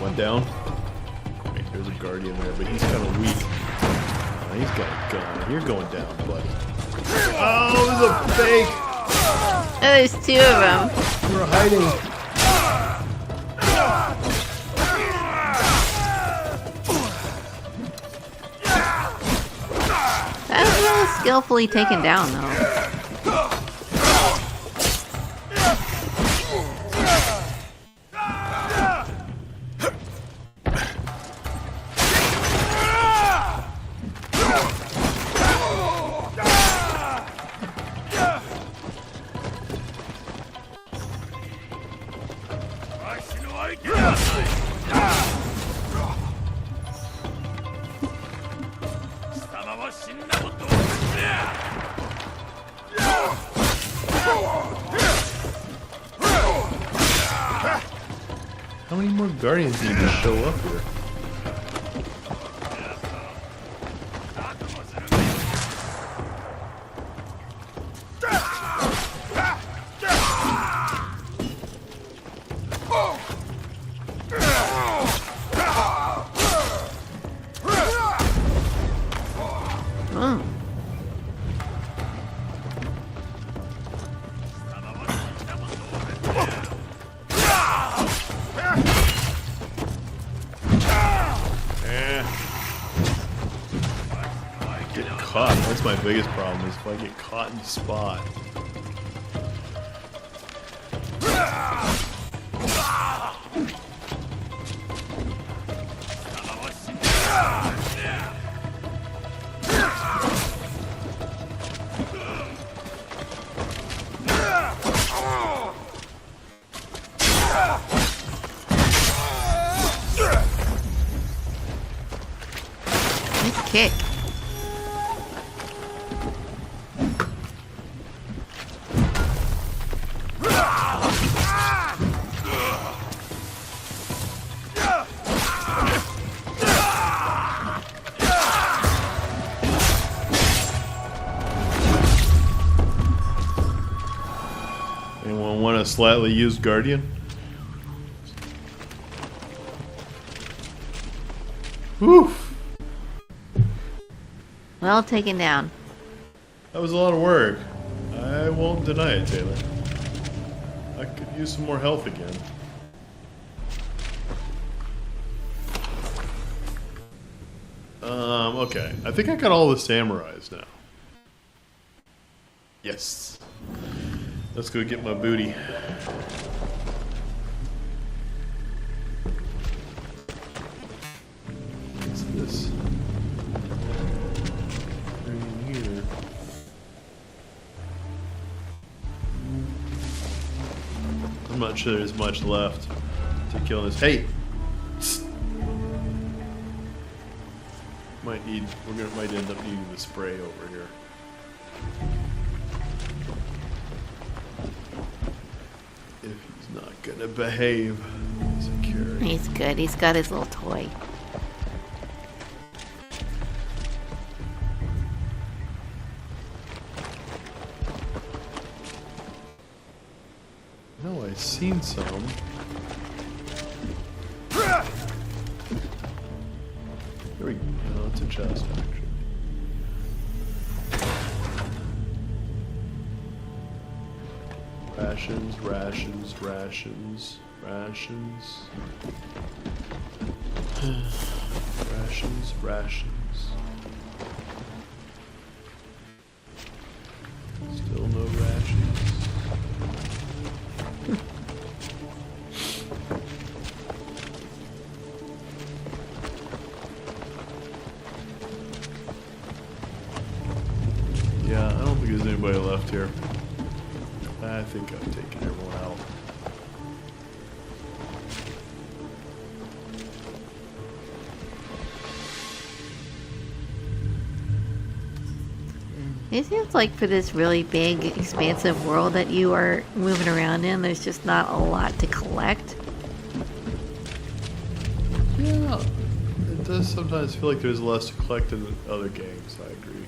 One down. Right, there's a guardian there, but he's kind of weak. He's got a gun. You're going down, buddy. Oh, there's a fake! Oh, there's two of them. We're hiding. That was really skillfully taken down, though. How many more guardians need to show up here? Oh. Get caught. That's my biggest problem is if I get caught in the spot. Nice kick. Anyone want a slightly used guardian? Whew! Well taken down. That was a lot of work. I won't deny it, Taylor. I could use some more health again. Okay. I think I got all the samurais now. Yes. Let's go get my booty. What's this? Right here. I'm not sure there's much left to kill this. Hey! Might end up needing the spray over here. If he's not gonna behave. Security. He's good. He's got his little toy. No, I've seen some. Here we go. No, it's a chest, actually. Rations, rations, rations, rations. Rations, rations. Still no rations. Yeah, I don't think there's anybody left here. I think I've taken everyone out. It seems like for this really big, expansive world that you are moving around in, there's just not a lot to collect. Yeah, it does sometimes feel like there's less to collect in other games, I agree.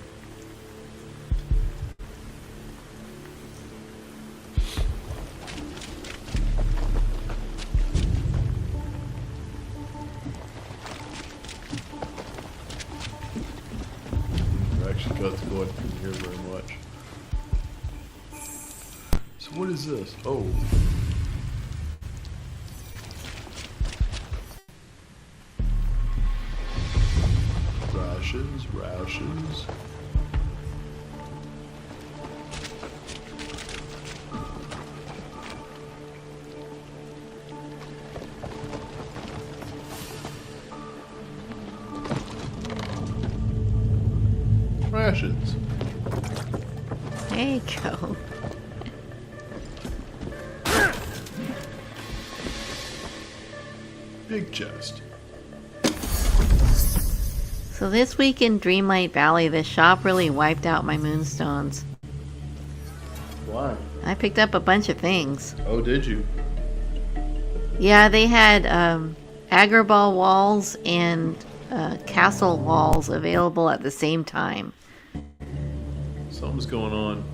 here very much. So what is this? Oh. Rations, rations. Rations. There you go. Big chest. So this week in Dreamlight Valley, the shop really wiped out my moonstones. Why? I picked up a bunch of things. Oh, did you? Yeah, they had agrabah walls and castle walls available at the same time. Something's going on.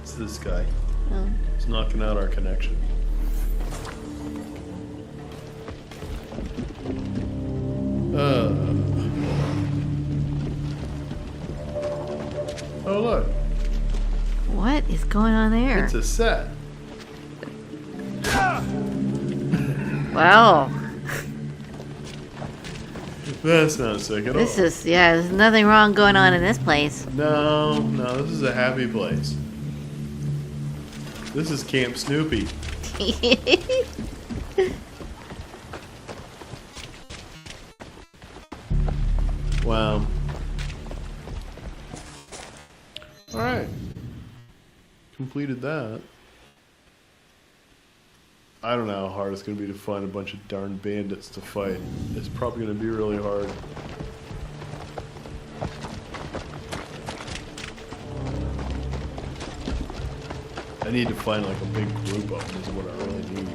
It's this guy. Oh. It's knocking out our connection. Oh look, What is going on there? it's a set. Wow. That's not sick at all. This is, yeah, there's nothing wrong going on in this place. No, this is a happy place. This is Camp Snoopy. Wow. Alright. Completed that. I don't know how hard it's going to be to find a bunch of darn bandits to fight. It's probably going to be really hard. I need to find like a big group of them is what I really need.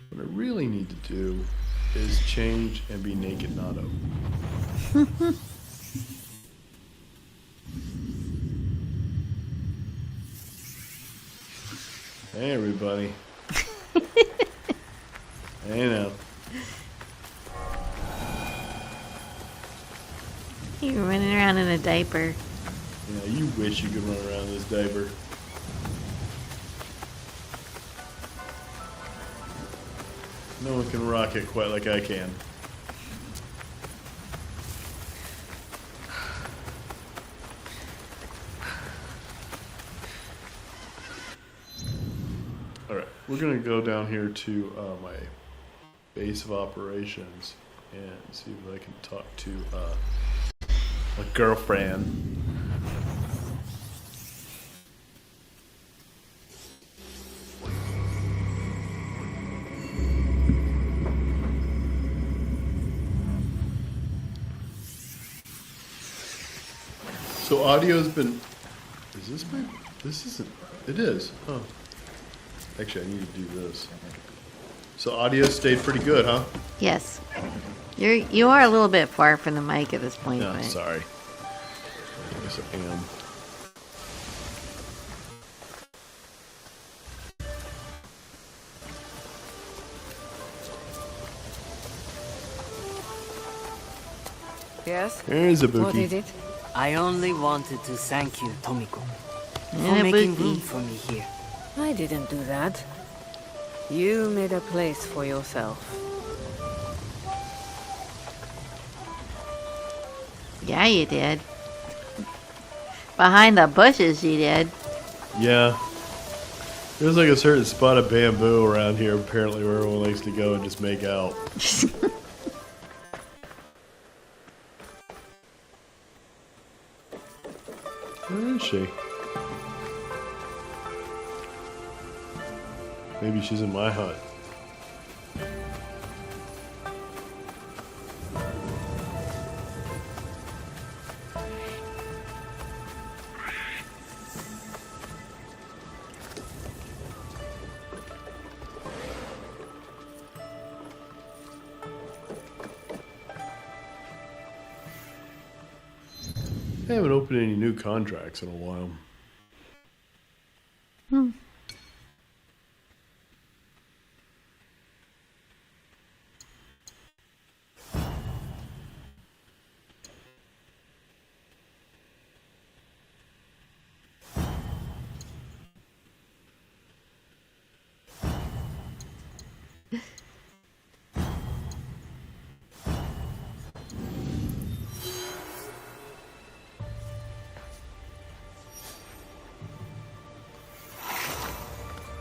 What I really need to do is change and be naked Nato. Hey everybody. Hey now. You're running around in a diaper. Yeah, you wish you could run around in this diaper. No one can rock it quite like I can. Alright, we're gonna go down here to my base of operations and see if I can talk to my girlfriend. So audio's been. Is this my? This isn't. It is. Huh. Actually, I need to do this. So audio stayed pretty good, huh? Yes. You are a little bit far from the mic at this point. No, but sorry. I guess I am. Yes? There's a What bookie. is it? I only wanted to thank you, Tomiko, for Yeah, making Bookie. room for me here. I didn't do that. You made a place for yourself. Yeah, you did. Behind the bushes, you did. Yeah. There's like a certain spot of bamboo around here, apparently, where everyone likes to go and just make out. Where is she? Maybe she's in my hut. I haven't opened any new contracts in a while.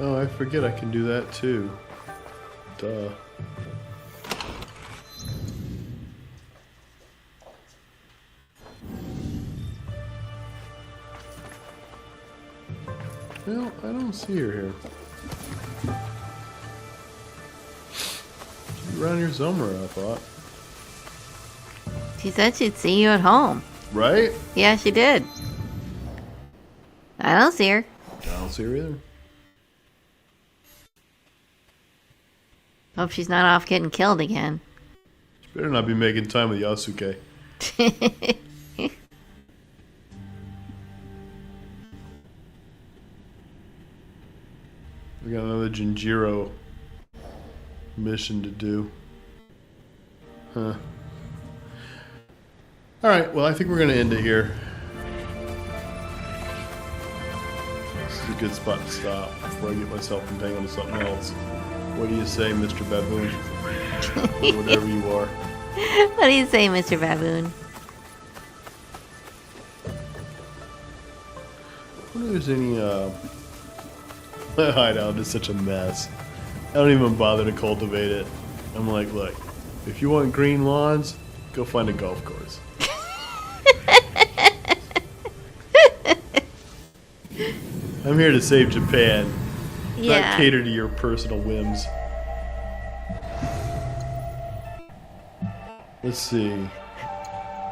Oh, I forget I can do that too. Duh. Well, I don't see her here. She's around here somewhere, I thought. She said she'd see you at home. Right? Yeah, she did. I don't see her. I don't see her either. Hope she's not off getting killed again. She better not be making time with Yasuke. We got another Jinjiro mission to do. Huh. Alright, well, I think we're going to end it here. This is a good spot to stop before I get myself entangled into something else. What do you say, Mr. Baboon? Or whatever you are. What do you say, Mr. Baboon? I wonder if there's any, my hideout is such a mess. I don't even bother to cultivate it. I'm like, look, if you want green lawns, go find a golf course. I'm here to save Japan, not cater to your personal whims. Let's see.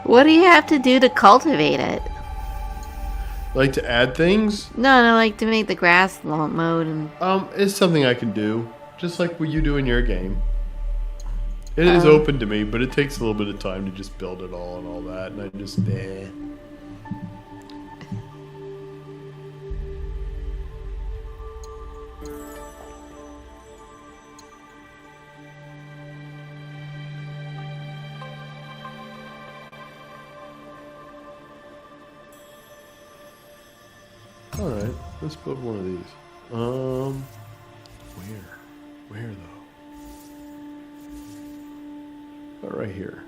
What do you have to do to cultivate it? Like to add things? No, like to make the grass mowed and... It's something I can do, just like what you do in your game. It is open to me, but it takes a little bit of time to just build it all and all that, and I just, Alright, let's build one of these. Where though? About right here.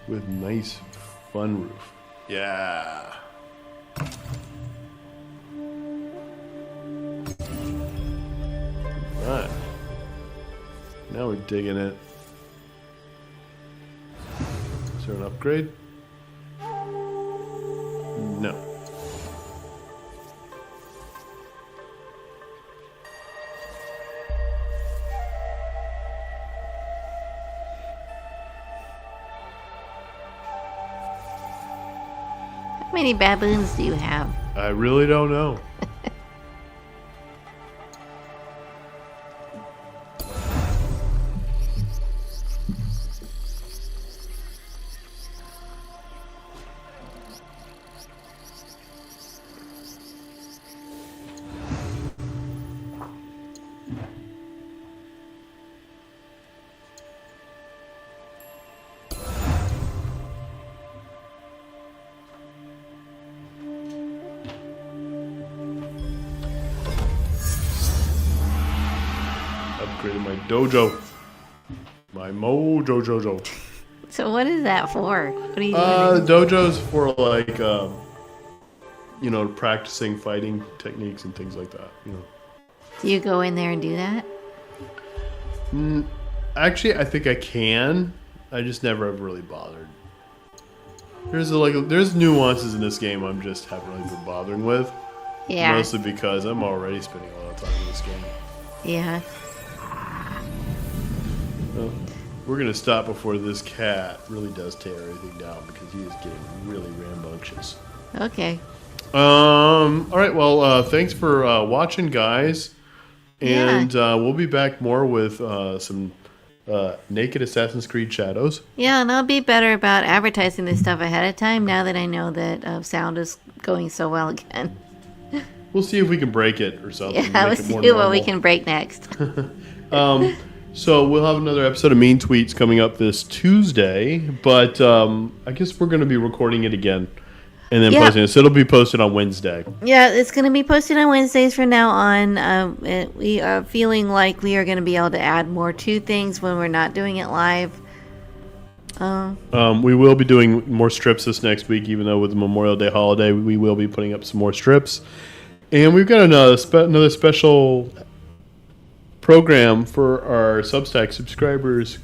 With nice fun roof. Yeah. Right. Now we're digging it. Is there an upgrade? No. How many baboons do you have? I really don't know. Upgraded my dojo. My mojo jojo. So what is that for? What are you The doing? dojo's for like, you know, practicing fighting techniques and things like that. You know. Do you go in there and do that? Actually, I think I can. I just never have really bothered. There's nuances in this game I'm just haven't really been bothering with. Yeah. Mostly because I'm already spending a lot of time in this game. Yeah. Well, we're gonna stop before this cat really does tear everything down because he is getting really rambunctious. Okay. All right. Well, thanks for watching, guys, and we'll be back more with some naked Assassin's Creed Shadows. Yeah, and I'll be better about advertising this stuff ahead of time now that I know that sound is going so well again. We'll see if we can break it or something. Yeah, make let's it more see what we normal. can break next. So we'll have another episode of Mean Tweets coming up this Tuesday, but I guess we're going to be recording it again and then posting it. So it'll be posted on Wednesday. Yeah, it's going to be posted on Wednesdays from now on. We are feeling like we are going to be able to add more to things when we're not doing it live. We will be doing more strips this next week, even though with the Memorial Day holiday, we will be putting up some more strips. And we've got another special program for our Substack subscribers